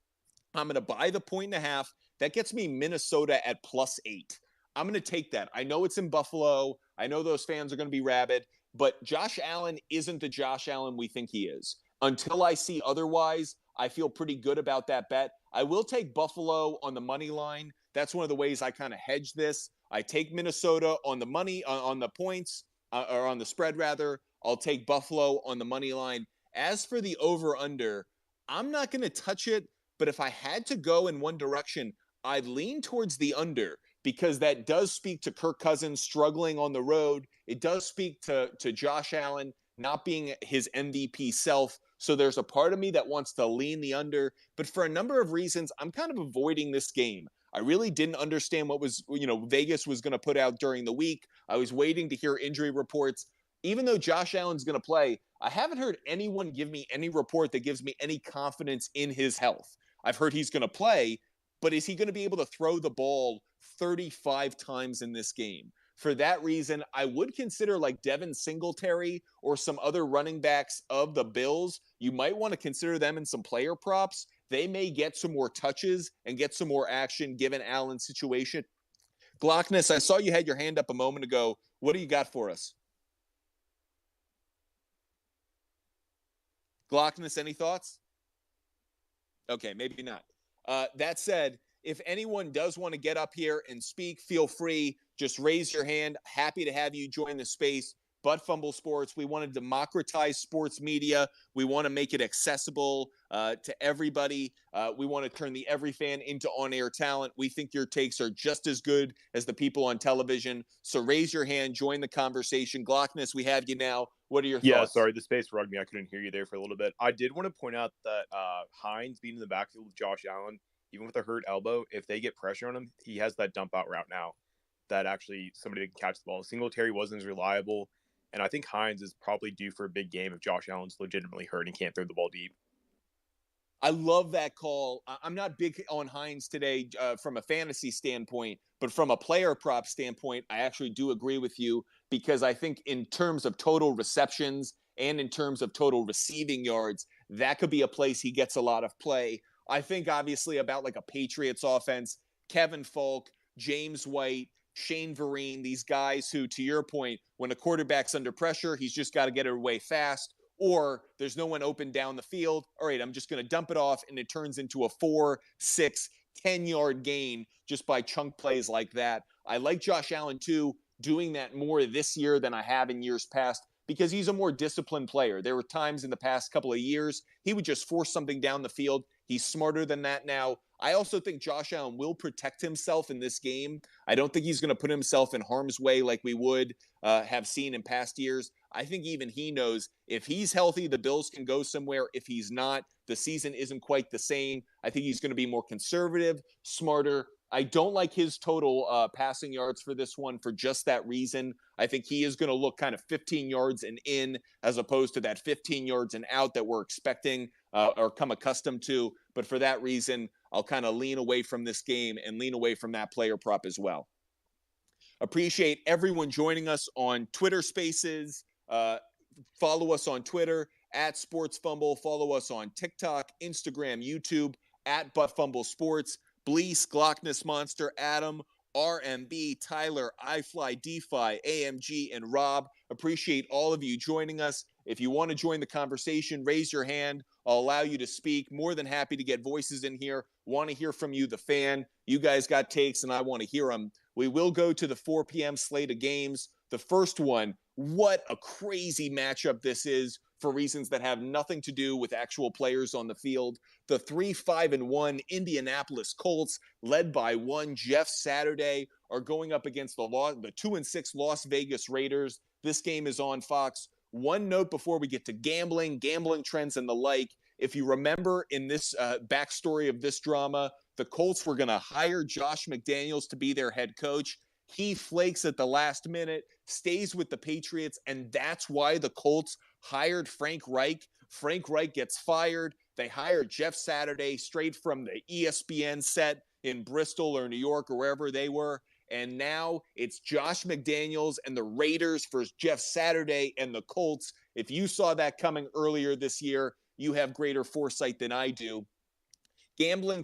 S1: I'm going to buy the 1.5. That gets me Minnesota at +8. I'm going to take that. I know it's in Buffalo. I know those fans are going to be rabid, but Josh Allen isn't the Josh Allen we think he is. Until I see otherwise, I feel pretty good about that bet. I will take Buffalo on the money line. That's one of the ways I kind of hedge this. I take Minnesota on the money, on the points, or on the spread rather. I'll take Buffalo on the money line. As for the over-under, I'm not going to touch it, but if I had to go in one direction, I'd lean towards the under, because that does speak to Kirk Cousins struggling on the road. It does speak to Josh Allen not being his MVP self. So there's a part of me that wants to lean the under. But for a number of reasons, I'm kind of avoiding this game. I really didn't understand what was, Vegas was going to put out during the week. I was waiting to hear injury reports. Even though Josh Allen's going to play, I haven't heard anyone give me any report that gives me any confidence in his health. I've heard he's going to play, but is he going to be able to throw the ball 35 times in this game? For that reason, I would consider like Devin Singletary or some other running backs of the Bills. You might want to consider them in some player props. They may get some more touches and get some more action given Allen's situation. Glockness, I saw you had your hand up a moment ago. What do you got for us? Glockness, any thoughts? Okay, maybe not. That said, if anyone does want to get up here and speak, feel free. Just raise your hand. Happy to have you join the space. But Fumble Sports, we want to democratize sports media. We want to make it accessible to everybody. We want to turn the every fan into on-air talent. We think your takes are just as good as the people on television. So raise your hand, join the conversation. Glockness, we have you now. What are your thoughts?
S4: Yeah, sorry, the space rugged me. I couldn't hear you there for a little bit. I did want to point out that Hines being in the backfield with Josh Allen, even with a hurt elbow, if they get pressure on him, he has that dump out route now that actually somebody can catch the ball. Singletary wasn't as reliable, and I think Hines is probably due for a big game if Josh Allen's legitimately hurt and can't throw the ball deep.
S1: I love that call. I'm not big on Hines today from a fantasy standpoint, but from a player prop standpoint, I actually do agree with you, because I think in terms of total receptions and in terms of total receiving yards, that could be a place he gets a lot of play. I think obviously about like a Patriots offense, Kevin Falk, James White, Shane Vereen, these guys who, to your point, when a quarterback's under pressure, he's just got to get it away fast, or there's no one open down the field. All right, I'm just going to dump it off, and it turns into a 4, 6, 10-yard gain just by chunk plays like that. I like Josh Allen, too, doing that more this year than I have in years past, because he's a more disciplined player. There were times in the past couple of years he would just force something down the field. He's smarter than that now. I also think Josh Allen will protect himself in this game. I don't think he's going to put himself in harm's way like we would have seen in past years. I think even he knows if he's healthy, the Bills can go somewhere. If he's not, the season isn't quite the same. I think he's going to be more conservative, smarter. I don't like his total passing yards for this one for just that reason. I think he is going to look kind of 15 yards and in, as opposed to that 15 yards and out that we're expecting or come accustomed to. But for that reason, I'll kind of lean away from this game and lean away from that player prop as well. Appreciate everyone joining us on Twitter Spaces. Follow us on Twitter @SportsFumble. Follow us on TikTok, Instagram, YouTube @ButtFumbleSports. Bleece, Glockness Monster, Adam, RMB, Tyler, iFly, DeFi, AMG, and Rob. Appreciate all of you joining us. If you want to join the conversation, raise your hand. I'll allow you to speak. More than happy to get voices in here. Want to hear from you, the fan. You guys got takes, and I want to hear them. We will go to the 4 p.m. slate of games. The first one, what a crazy matchup this is for reasons that have nothing to do with actual players on the field. The 3-5-1 Indianapolis Colts, led by one Jeff Saturday, are going up against the 2-6 Las Vegas Raiders. This game is on Fox. One note before we get to gambling trends and the like. If you remember in this backstory of this drama, the Colts were going to hire Josh McDaniels to be their head coach. He flakes at the last minute, stays with the Patriots, and that's why the Colts hired Frank Reich. Frank Reich gets fired. They hired Jeff Saturday straight from the ESPN set in Bristol or New York or wherever they were. And now it's Josh McDaniels and the Raiders versus Jeff Saturday and the Colts. If you saw that coming earlier this year, you have greater foresight than I do. Gambling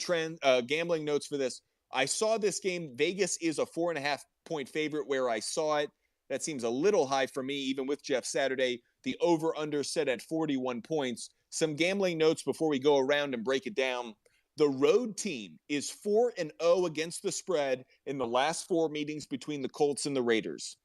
S1: notes for this. I saw this game. Vegas is a 4.5-point favorite where I saw it. That seems a little high for me, even with Jeff Saturday. The over-under set at 41 points. Some gambling notes before we go around and break it down. The road team is 4-0 against the spread in the last 4 meetings between the Colts and the Raiders.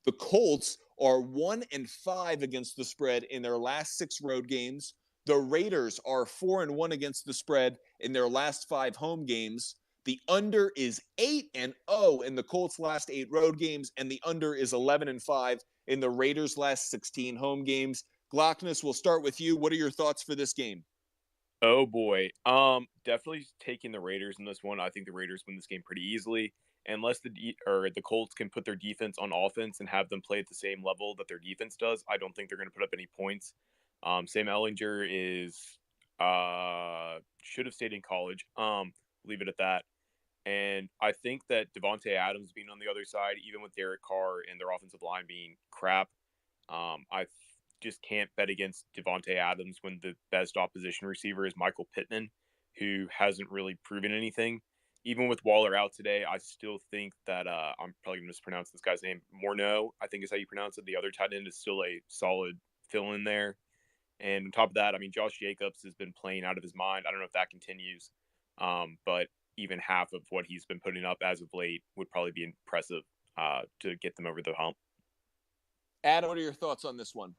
S1: The Colts are 1-5 against the spread in their last 6 road games. The Raiders are 4-1 against the spread in their last 5 home games. The under is 8-0 in the Colts' last 8 road games, and the under is 11-5 in the Raiders' last 16 home games. Glockness, we'll start with you. What are your thoughts for this game?
S4: Oh boy. Definitely taking the Raiders in this one. I think the Raiders win this game pretty easily. Unless the Colts can put their defense on offense and have them play at the same level that their defense does, I don't think they're going to put up any points. Sam Ehlinger is should have stayed in college. Leave it at that. And I think that Devontae Adams being on the other side, even with Derek Carr and their offensive line being crap, I just can't bet against Devontae Adams when the best opposition receiver is Michael Pittman, who hasn't really proven anything. Even with Waller out today, I still think that I'm probably going to mispronounce this guy's name. Morneau, I think is how you pronounce it. The other tight end is still a solid fill-in there. And on top of that, I mean, Josh Jacobs has been playing out of his mind. I don't know if that continues, but even half of what he's been putting up as of late would probably be impressive to get them over the hump.
S1: Adam, what are your thoughts on this one?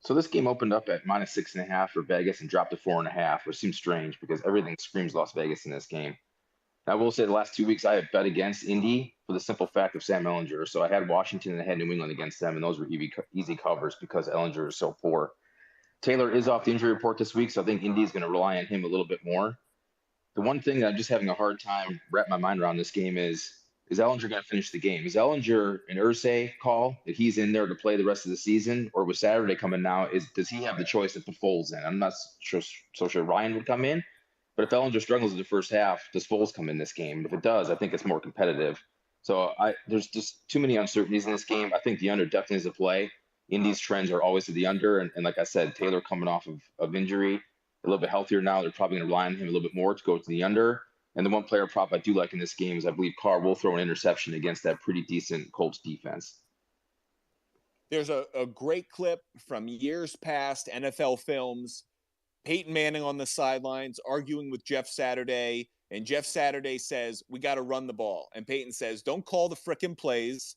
S3: So this game opened up at -6.5 for Vegas and dropped to 4.5, which seems strange because everything screams Las Vegas in this game. Now, I will say the last 2 weeks I have bet against Indy for the simple fact of Sam Ehlinger. So I had Washington and I had New England against them, and those were easy covers because Ehlinger is so poor. Taylor is off the injury report this week, so I think Indy is going to rely on him a little bit more. The one thing that I'm just having a hard time wrap my mind around this game is Ehlinger going to finish the game? Is Ehlinger an Irsay call that he's in there to play the rest of the season? Or with Saturday coming now, does he have the choice to put Foles in? I'm not so sure Ryan would come in. But if Ehlinger struggles in the first half, does Foles come in this game? If it does, I think it's more competitive. So there's just too many uncertainties in this game. I think the under definitely is a play. Indy's trends are always to the under. And like I said, Taylor coming off of injury, a little bit healthier now. They're probably going to rely on him a little bit more to go to the under. And the one player prop I do like in this game is I believe Carr will throw an interception against that pretty decent Colts defense.
S1: There's a great clip from years past NFL films. Peyton Manning on the sidelines arguing with Jeff Saturday. And Jeff Saturday says, we got to run the ball. And Peyton says, don't call the frickin' plays.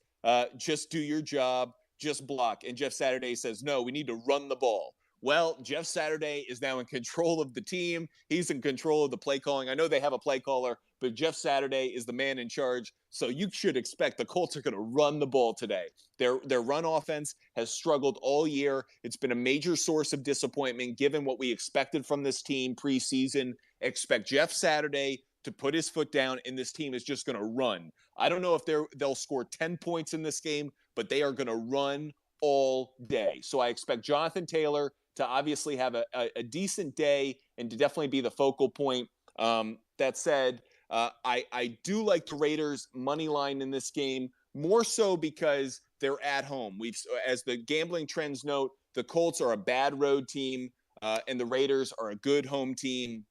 S1: Just do your job. Just block. And Jeff Saturday says, no, we need to run the ball. Well, Jeff Saturday is now in control of the team. He's in control of the play calling. I know they have a play caller, but Jeff Saturday is the man in charge. So you should expect the Colts are going to run the ball today. Their run offense has struggled all year. It's been a major source of disappointment given what we expected from this team preseason. Expect Jeff Saturday to put his foot down, and this team is just going to run. I don't know if they'll score 10 points in this game, but they are going to run all day. So I expect Jonathan Taylor to obviously have a decent day and to definitely be the focal point. That said, I do like the Raiders' money line in this game, more so because they're at home. As the gambling trends note, the Colts are a bad road team, and the Raiders are a good home team,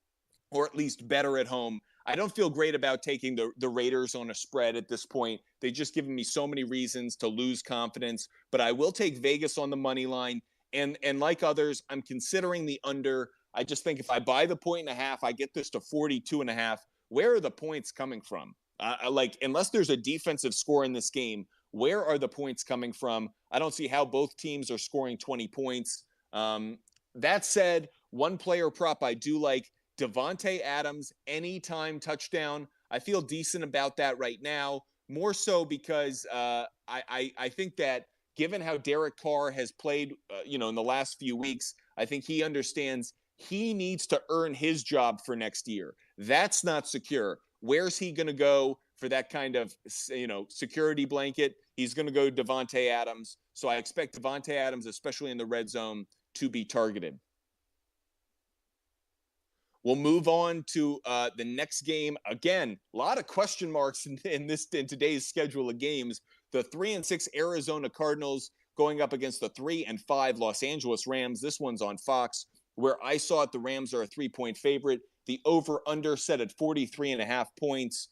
S1: or at least better at home. I don't feel great about taking the Raiders on a spread at this point. They've just given me so many reasons to lose confidence, but I will take Vegas on the money line. And like others, I'm considering the under. I just think if I buy the 1.5, I get this to 42.5. Where are the points coming from? Unless there's a defensive score in this game, where are the points coming from? I don't see how both teams are scoring 20 points. That said, one player prop I do like, Davante Adams, anytime touchdown. I feel decent about that right now, more so because I think that given how Derek Carr has played, in the last few weeks, I think he understands he needs to earn his job for next year. That's not secure. Where's he going to go for that kind of, security blanket? He's going to go Davante Adams. So I expect Davante Adams, especially in the red zone, to be targeted. We'll move on to the next game. Again, a lot of question marks in today's schedule of games. The 3-6 Arizona Cardinals going up against the 3-5 Los Angeles Rams. This one's on Fox, where I saw it. The Rams are a 3-point favorite. The over-under set at 43.5 points.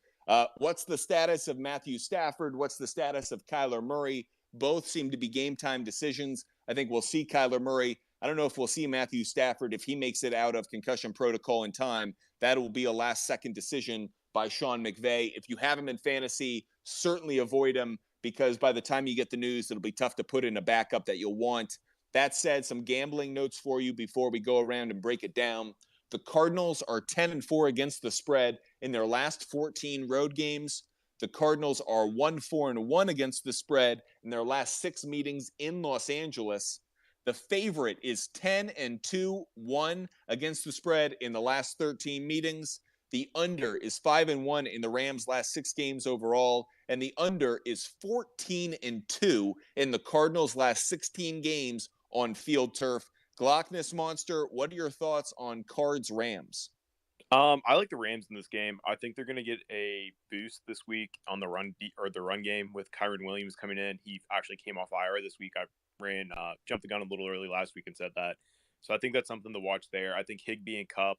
S1: What's the status of Matthew Stafford? What's the status of Kyler Murray? Both seem to be game-time decisions. I think we'll see Kyler Murray. I don't know if we'll see Matthew Stafford if he makes it out of concussion protocol in time. That will be a last-second decision by Sean McVay. If you have him in fantasy, certainly avoid him because by the time you get the news, it'll be tough to put in a backup that you'll want. That said, some gambling notes for you before we go around and break it down. The Cardinals are 10-4 against the spread in their last 14 road games. The Cardinals are 1-4-1 against the spread in their last 6 meetings in Los Angeles. The favorite is 10-2-1 against the spread in the last 13 meetings. The under is 5-1 in the Rams' last 6 games overall, and the under is 14-2 in the Cardinals' last 16 games on field turf. Glockness Monster, what are your thoughts on Cards Rams?
S4: I like the Rams in this game. I think they're going to get a boost this week on the run game with Kyron Williams coming in. He actually came off IR this week. I jumped the gun a little early last week and said that. So I think that's something to watch there. I think Higbee and Kupp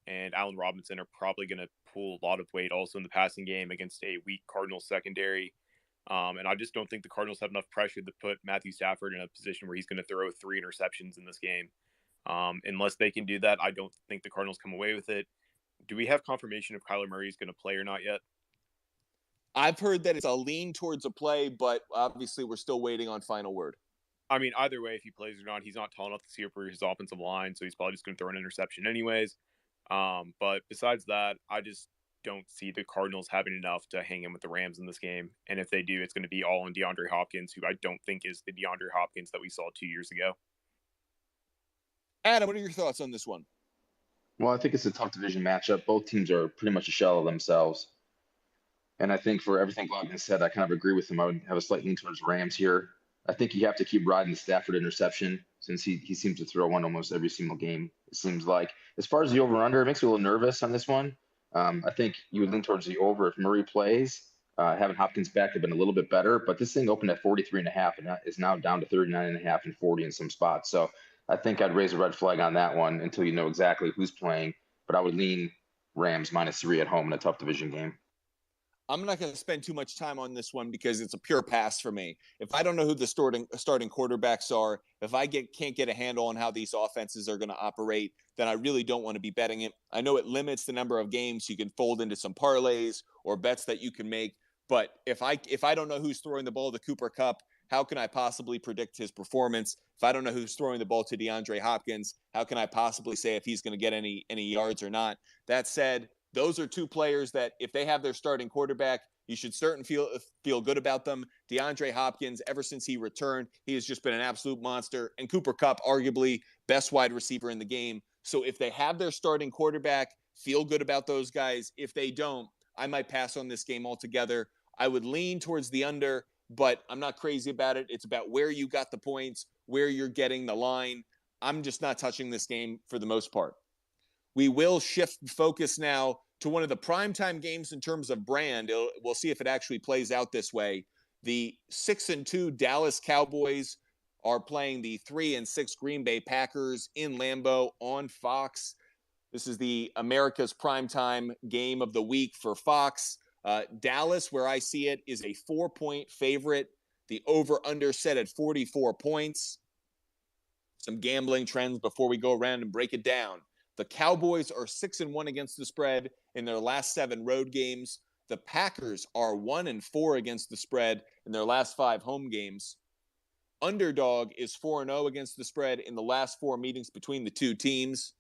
S4: and Allen Robinson are probably going to pull a lot of weight also in the passing game against a weak Cardinals secondary. And I just don't think the Cardinals have enough pressure to put Matthew Stafford in a position where he's going to throw 3 interceptions in this game. Unless they can do that, I don't think the Cardinals come away with it. Do we have confirmation if Kyler Murray is going to play or not yet?
S1: I've heard that it's a lean towards a play, but obviously we're still waiting on final word.
S4: I mean, either way, if he plays or not, he's not tall enough to see it for his offensive line, so he's probably just going to throw an interception anyways. But besides that, I just don't see the Cardinals having enough to hang in with the Rams in this game. And if they do, it's going to be all on DeAndre Hopkins, who I don't think is the DeAndre Hopkins that we saw 2 years ago.
S1: Adam, what are your thoughts on this one?
S3: Well, I think it's a tough division matchup. Both teams are pretty much a shell of themselves. And I think for everything Glockman said, I kind of agree with him. I would have a slight lean towards Rams here. I think you have to keep riding the Stafford interception since he seems to throw one almost every single game, it seems like. As far as the over-under, it makes me a little nervous on this one. I think you would lean towards the over if Murray plays. Having Hopkins back have been a little bit better, but this thing opened at 43.5 and is now down to 39.5 and 40 in some spots. So I think I'd raise a red flag on that one until you know exactly who's playing. But I would lean Rams -3 at home in a tough division game.
S1: I'm not going to spend too much time on this one because it's a pure pass for me. If I don't know who the starting quarterbacks are, if I can't get a handle on how these offenses are going to operate, then I really don't want to be betting it. I know it limits the number of games you can fold into some parlays or bets that you can make. But if I don't know who's throwing the ball to Cooper Kupp, how can I possibly predict his performance? If I don't know who's throwing the ball to DeAndre Hopkins, how can I possibly say if he's going to get any yards or not? That said, those are 2 players that if they have their starting quarterback, you should certainly feel good about them. DeAndre Hopkins, ever since he returned, he has just been an absolute monster. And Cooper Kupp, arguably best wide receiver in the game. So if they have their starting quarterback, feel good about those guys. If they don't, I might pass on this game altogether. I would lean towards the under, but I'm not crazy about it. It's about where you got the points, where you're getting the line. I'm just not touching this game for the most part. We will shift focus now to one of the primetime games in terms of brand. We'll see if it actually plays out this way. The 6-2 Dallas Cowboys are playing the 3-6 Green Bay Packers in Lambeau on Fox. This is the America's primetime game of the week for Fox. Dallas, where I see it, is a 4-point favorite. The over-under set at 44 points. Some gambling trends before we go around and break it down. The Cowboys are 6-1 against the spread in their last 7 road games. The Packers are 1-4 against the spread in their last 5 home games. Underdog is 4-0 against the spread in the last 4 meetings between the two teams.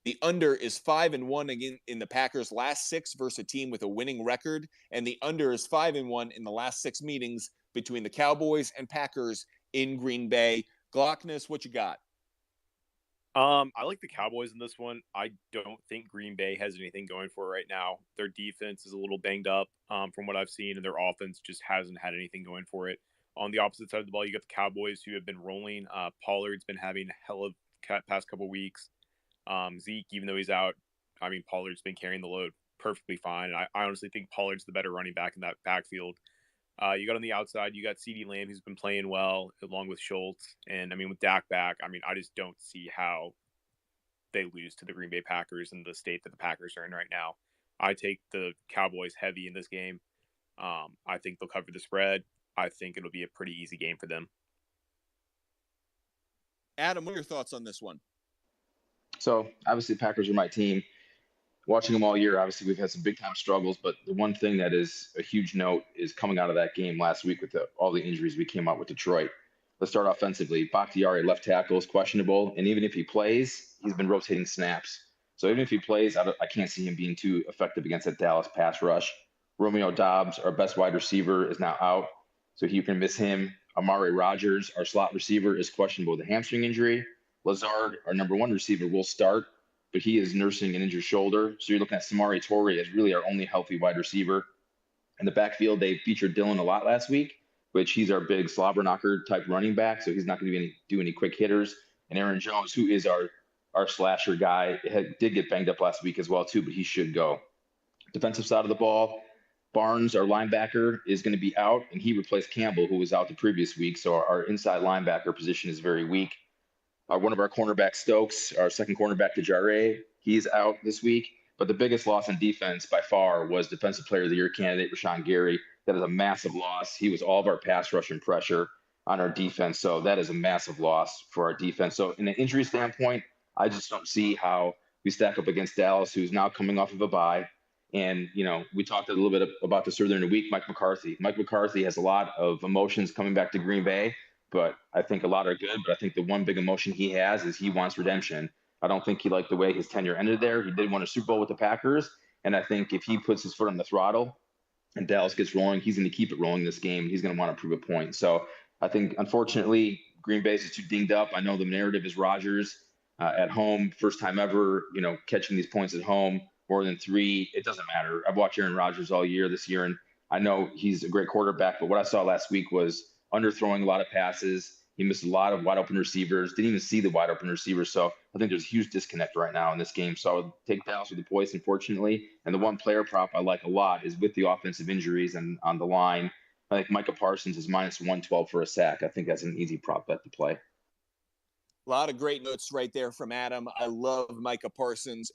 S1: The under is 5-1 again in the Packers' last 6 versus a team with a winning record, and the under is 5-1 in the last 6 meetings between the Cowboys and Packers in Green Bay. Glockness, what you got?
S4: I like the Cowboys in this one. I don't think Green Bay has anything going for it right now. Their defense is a little banged up from what I've seen, and their offense just hasn't had anything going for it. On the opposite side of the ball, you got the Cowboys, who have been rolling. Pollard's been having a hell of past couple weeks. Zeke, even though he's out, I mean, Pollard's been carrying the load perfectly fine. And I honestly think Pollard's the better running back in that backfield. You got on the outside, you got CeeDee Lamb, who's been playing well, along with Schultz. And, I mean, with Dak back, I mean, I just don't see how they lose to the Green Bay Packers in the state that the Packers are in right now. I take the Cowboys heavy in this game. I think they'll cover the spread. I think it'll be a pretty easy game for them.
S1: Adam, what are your thoughts on this one?
S3: So, obviously, Packers are my team. Watching them all year, obviously, we've had some big-time struggles, but the one thing that is a huge note is coming out of that game last week with all the injuries we came out with Detroit. Let's start offensively. Bakhtiari, left tackle, is questionable, and even if he plays, he's been rotating snaps. So even if he plays, I can't see him being too effective against that Dallas pass rush. Romeo Doubs, our best wide receiver, is now out, so you can miss him. Amari Rodgers, our slot receiver, is questionable with a hamstring injury. Lazard, our number 1 receiver, will start, but he is nursing an injured shoulder. So you're looking at Samori Torre as really our only healthy wide receiver. In the backfield, they featured Dylan a lot last week, which he's our big slobber knocker type running back, so he's not going to do any quick hitters. And Aaron Jones, who is our slasher guy, did get banged up last week as well too, but he should go. Defensive side of the ball, Barnes, our linebacker, is going to be out, and he replaced Campbell, who was out the previous week. So our inside linebacker position is very weak. One of our cornerbacks, Stokes, our second cornerback, Dejarre, he's out this week. But the biggest loss in defense by far was Defensive Player of the Year candidate Rashawn Gary. That is a massive loss. He was all of our pass rush and pressure on our defense. So that is a massive loss for our defense. So in an injury standpoint, I just don't see how we stack up against Dallas, who's now coming off of a bye. And, we talked a little bit about this earlier in the week, Mike McCarthy. Mike McCarthy has a lot of emotions coming back to Green Bay, but I think a lot are good. But I think the one big emotion he has is he wants redemption. I don't think he liked the way his tenure ended there. He did win a Super Bowl with the Packers. And I think if he puts his foot on the throttle and Dallas gets rolling, he's going to keep it rolling this game. He's going to want to prove a point. So I think, unfortunately, Green Bay is too dinged up. I know the narrative is Rodgers at home, first time ever, catching these points at home, more than 3. It doesn't matter. I've watched Aaron Rodgers all year this year, and I know he's a great quarterback. But what I saw last week was underthrowing a lot of passes. He missed a lot of wide open receivers, didn't even see the wide open receivers. So I think there's a huge disconnect right now in this game. So I would take Dallas with the points, unfortunately. And the one player prop I like a lot is with the offensive injuries and on the line. I think Micah Parsons is minus 112 for a sack. I think that's an easy prop bet to play.
S1: A lot of great notes right there from Adam. I love Micah Parsons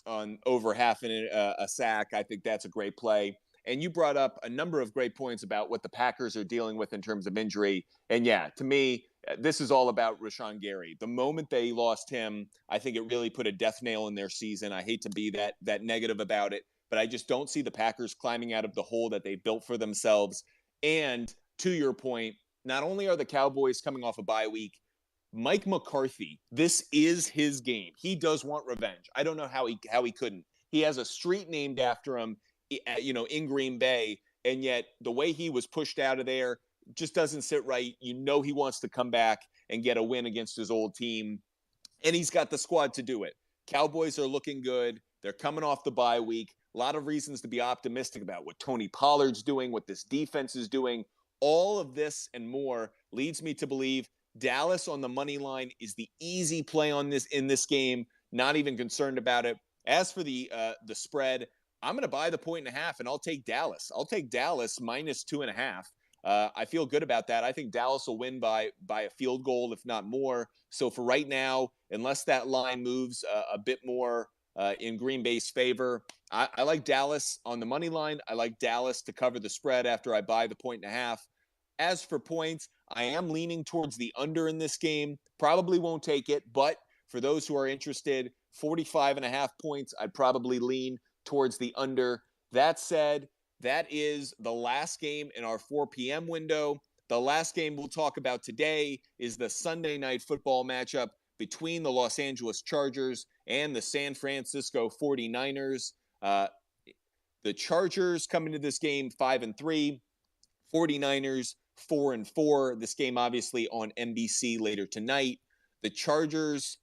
S1: on over half a sack. I think that's a great play. And you brought up a number of great points about what the Packers are dealing with in terms of injury. And yeah, to me, this is all about Rashawn Gary. The moment they lost him, I think it really put a death nail in their season. I hate to be that negative about it, but I just don't see the Packers climbing out of the hole that they built for themselves. And to your point, not only are the Cowboys coming off a bye week, Mike McCarthy, this is his game. He does want revenge. I don't know how he couldn't. He has a street named after him, in Green Bay, and yet the way he was pushed out of there just doesn't sit right. He wants to come back and get a win against his old team, and he's got the squad to do it. Cowboys are looking good. They're coming off the bye week. A lot of reasons to be optimistic about what Tony Pollard's doing, what this defense is doing. All of this and more leads me to believe Dallas on the money line is the easy play in this game. Not even concerned about it. As for the spread, I'm going to buy the 1.5, and I'll take Dallas. I'll take Dallas minus 2.5. I feel good about that. I think Dallas will win by a field goal, if not more. So for right now, unless that line moves a bit more in Green Bay's favor. I like Dallas on the money line. I like Dallas to cover the spread after I buy the 1.5. As for points, I am leaning towards the under in this game. Probably won't take it, but for those who are interested, 45.5 points, I'd probably lean towards the under. That said, that is the last game in our 4 p.m. window. The last game we'll talk about today is the Sunday night football matchup between the Los Angeles Chargers and the San Francisco 49ers. The Chargers come into this game 5-3, 49ers 4-4. This game obviously on NBC later tonight. The Chargers,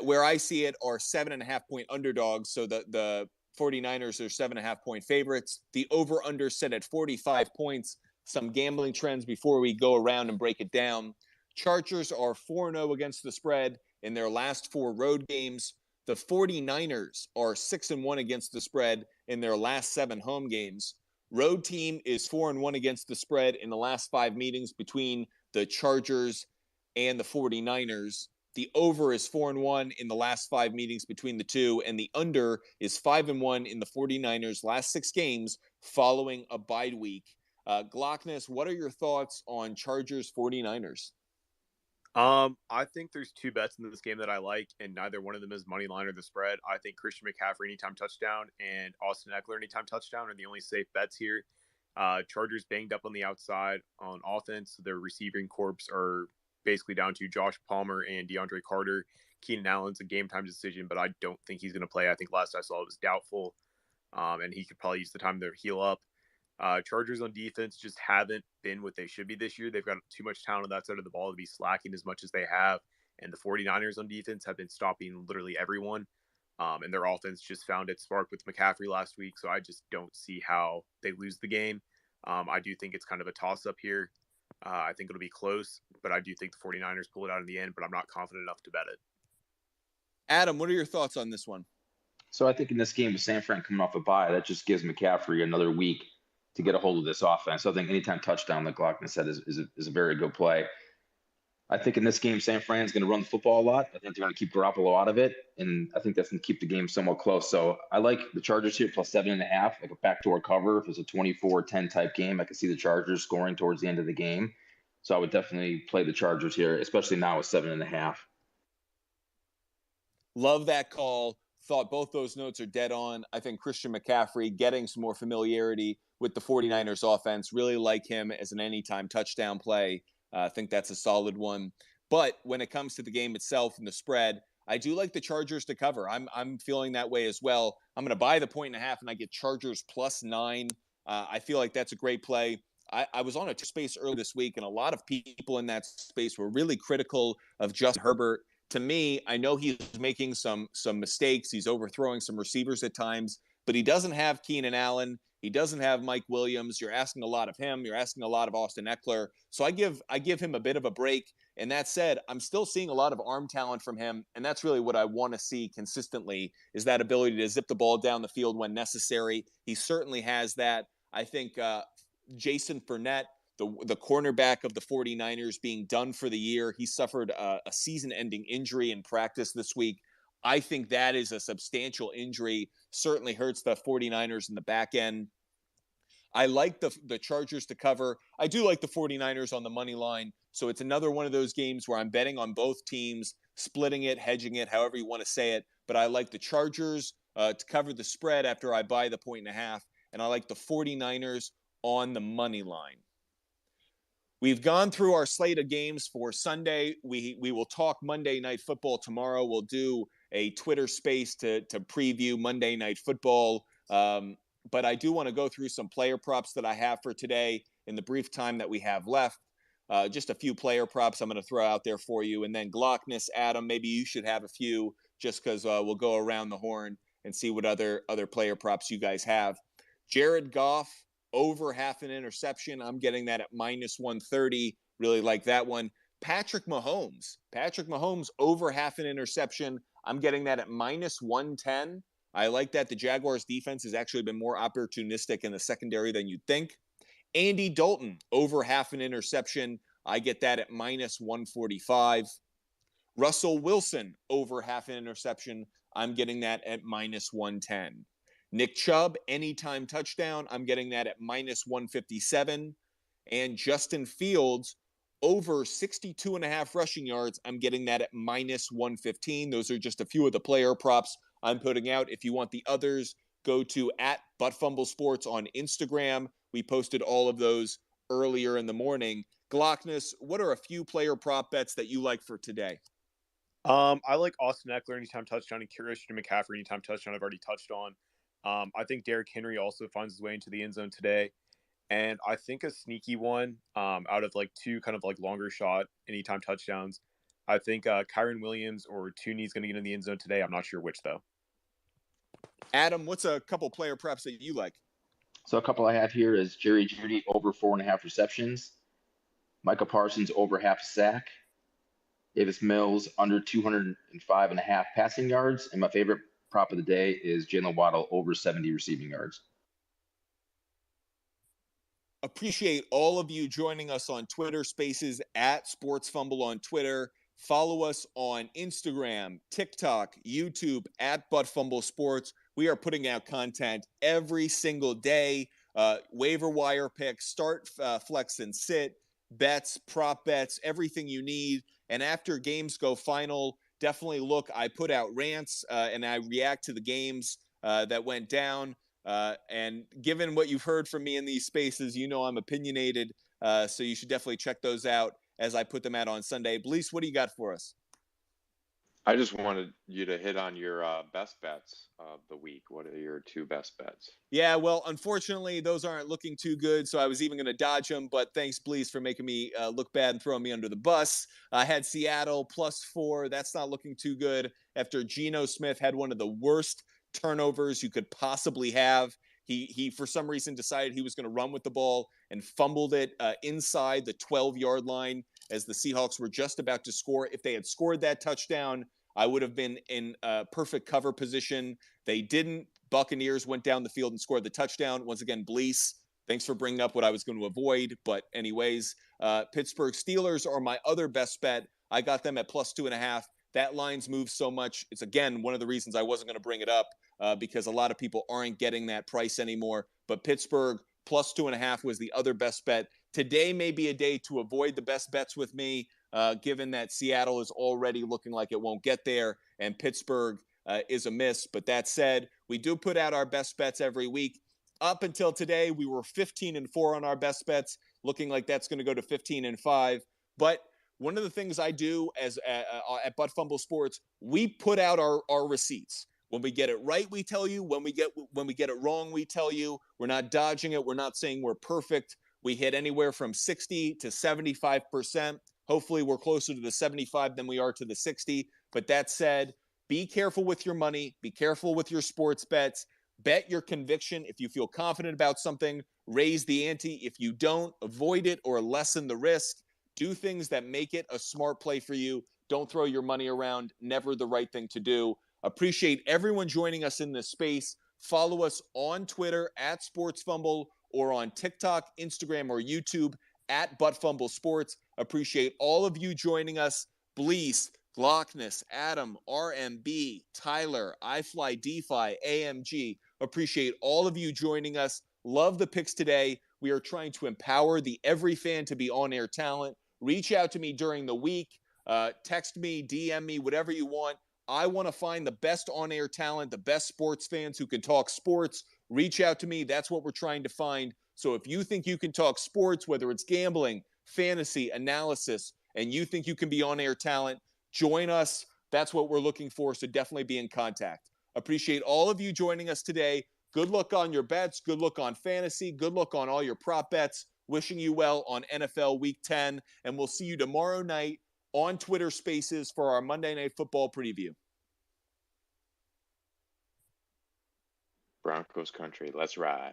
S1: where I see it, are 7.5 point underdogs. So the 49ers are 7.5 point favorites. The over-under set at 45 points. Some gambling trends before we go around and break it down. Chargers are 4-0 against the spread in their last 4 road games. The 49ers are 6-1 against the spread in their last 7 home games. Road team is 4-1 against the spread in the last 5 meetings between the Chargers and the 49ers. The over is 4-1 in the last 5 meetings between the two, and the under is 5-1 in the 49ers' last 6 games following a bye week. Glockness, what are your thoughts on Chargers 49ers?
S4: I think there's 2 bets in this game that I like, and neither one of them is money line or the spread. I think Christian McCaffrey anytime touchdown and Austin Eckler anytime touchdown are the only safe bets here. Chargers banged up on the outside on offense. Their receiving corps are basically down to Josh Palmer and DeAndre Carter. Keenan Allen's a game time decision, but I don't think he's going to play. I think last I saw it was doubtful, and he could probably use the time to heal up. Chargers on defense just haven't been what they should be this year. They've got too much talent on that side of the ball to be slacking as much as they have. And the 49ers on defense have been stopping literally everyone. And their offense just found its spark with McCaffrey last week. So I just don't see how they lose the game. I do think it's kind of a toss-up here. I think it'll be close, but I do think the 49ers pull it out in the end, but I'm not confident enough to bet it.
S1: Adam, what are your thoughts on this one?
S3: So I think in this game with San Fran coming off a bye, that just gives McCaffrey another week to get a hold of this offense. So I think anytime touchdown, like Glockman said, is a very good play. I think in this game, San Fran's going to run the football a lot. I think they're going to keep Garoppolo out of it, and I think that's going to keep the game somewhat close. So I like the Chargers here plus 7.5, like a backdoor cover. If it's a 24-10 type game, I can see the Chargers scoring towards the end of the game. So I would definitely play the Chargers here, especially now with 7.5.
S1: Love that call. Thought both those notes are dead on. I think Christian McCaffrey getting some more familiarity with the 49ers offense. Really like him as an anytime touchdown play. I think that's a solid one. But when it comes to the game itself and the spread, I do like the Chargers to cover. I'm feeling that way as well. I'm going to buy the 1.5 and I get Chargers plus 9. I feel like that's a great play. I was on a space earlier this week, and a lot of people in that space were really critical of Justin Herbert. To me, I know he's making some mistakes. He's overthrowing some receivers at times, but he doesn't have Keenan Allen. He doesn't have Mike Williams. You're asking a lot of him. You're asking a lot of Austin Eckler. So I give him a bit of a break. And that said, I'm still seeing a lot of arm talent from him, and that's really what I want to see consistently, is that ability to zip the ball down the field when necessary. He certainly has that. I think Jason Fournette, the cornerback of the 49ers, being done for the year. He suffered a season-ending injury in practice this week. I think that is a substantial injury. Certainly hurts the 49ers in the back end. I like the Chargers to cover. I do like the 49ers on the money line. So it's another one of those games where I'm betting on both teams, splitting it, hedging it, however you want to say it. But I like the Chargers to cover the spread after I buy the 1.5. And I like the 49ers on the money line. We've gone through our slate of games for Sunday. We will talk Monday Night Football tomorrow. We'll do a Twitter space to preview Monday Night Football. But I do want to go through some player props that I have for today in the brief time that we have left. Just a few player props I'm going to throw out there for you. And then Glockness, Adam, maybe you should have a few just because we'll go around the horn and see what other player props you guys have. Jared Goff, over half an interception. I'm getting that at minus 130. Really like that one. Patrick Mahomes, over half an interception. I'm getting that at minus 110. I like that. The Jaguars defense has actually been more opportunistic in the secondary than you'd think. Andy Dalton, over half an interception. I get that at minus 145. Russell Wilson over half an interception. I'm getting that at minus 110. Nick Chubb, anytime touchdown. I'm getting that at minus 157. And Justin Fields over 62 and a half rushing yards. I'm getting that at minus 115. Those are just a few of the player props I'm putting out. If you want the others, go to at Buttfumble Sports on Instagram. We posted all of those earlier in the morning. Glockness, what are a few player prop bets that you like for today?
S4: I like Austin Eckler anytime touchdown and Christian McCaffrey anytime touchdown. I've already touched on. I think Derrick Henry also finds his way into the end zone today. And I think a sneaky one out of like two kind of like longer shot anytime touchdowns. I think Kyron Williams or Tooney's going to get in the end zone today. I'm not sure which, though.
S1: Adam, what's a couple player props that you like?
S3: So a couple I have here is Jerry Jeudy over 4.5 receptions, Micah Parsons over half a sack, Davis Mills under 205.5 passing yards, and my favorite prop of the day is Jalen Waddle over 70 receiving yards.
S1: Appreciate all of you joining us on Twitter Spaces at Sports Fumble on Twitter. Follow us on Instagram, TikTok, YouTube at Buttfumble Sports. We are putting out content every single day. Waiver wire picks, start, flex, and sit, bets, prop bets, everything you need. And after games go final, definitely look. I put out rants and I react to the games that went down. And given what you've heard from me in these spaces, you know I'm opinionated. So you should definitely check those out as I put them out on Sunday. Blease, what do you got for us?
S2: I just wanted you to hit on your best bets of the week. What are your two best bets?
S1: Yeah, well, unfortunately, those aren't looking too good, so I was even going to dodge them, but thanks, Blease, for making me look bad and throwing me under the bus. I had Seattle +4. That's not looking too good after Geno Smith had one of the worst turnovers you could possibly have. He for some reason decided he was going to run with the ball and fumbled it inside the 12-yard line as the Seahawks were just about to score. If they had scored that touchdown, I would have been in perfect cover position. They didn't. Buccaneers went down the field and scored the touchdown. Once again, Blease, thanks for bringing up what I was going to avoid. But anyways, Pittsburgh Steelers are my other best bet. I got them at +2.5. That line's moved so much. It's, again, one of the reasons I wasn't going to bring it up because a lot of people aren't getting that price anymore. But Pittsburgh +2.5 was the other best bet. Today may be a day to avoid the best bets with me, given that Seattle is already looking like it won't get there and Pittsburgh is a miss. But that said, we do put out our best bets every week. Up until today, we were 15-4 on our best bets, looking like that's going to go to 15-5. But one of the things I do as at Butt Fumble Sports, we put out our receipts. When we get it right, we tell you. When we get it wrong, we tell you. We're not dodging it. We're not saying we're perfect. We hit anywhere from 60 to 75%. Hopefully, we're closer to the 75 than we are to the 60. But that said, be careful with your money. Be careful with your sports bets. Bet your conviction. If you feel confident about something, raise the ante. If you don't, avoid it or lessen the risk. Do things that make it a smart play for you. Don't throw your money around. Never the right thing to do. Appreciate everyone joining us in this space. Follow us on Twitter at SportsFumble or on TikTok, Instagram, or YouTube at Buttfumble Sports. Appreciate all of you joining us. Blease, Glockness, Adam, RMB, Tyler, iFly, DeFi, AMG. Appreciate all of you joining us. Love the picks today. We are trying to empower the every fan to be on-air talent. Reach out to me during the week. Text me, DM me, whatever you want. I want to find the best on-air talent, the best sports fans who can talk sports. Reach out to me. That's what we're trying to find. So if you think you can talk sports, whether it's gambling, fantasy, analysis, and you think you can be on-air talent, join us. That's what we're looking for. So definitely be in contact. Appreciate all of you joining us today. Good luck on your bets. Good luck on fantasy. Good luck on all your prop bets. Wishing you well on NFL Week 10. And we'll see you tomorrow night on Twitter Spaces for our Monday Night Football preview.
S2: Broncos country, let's ride.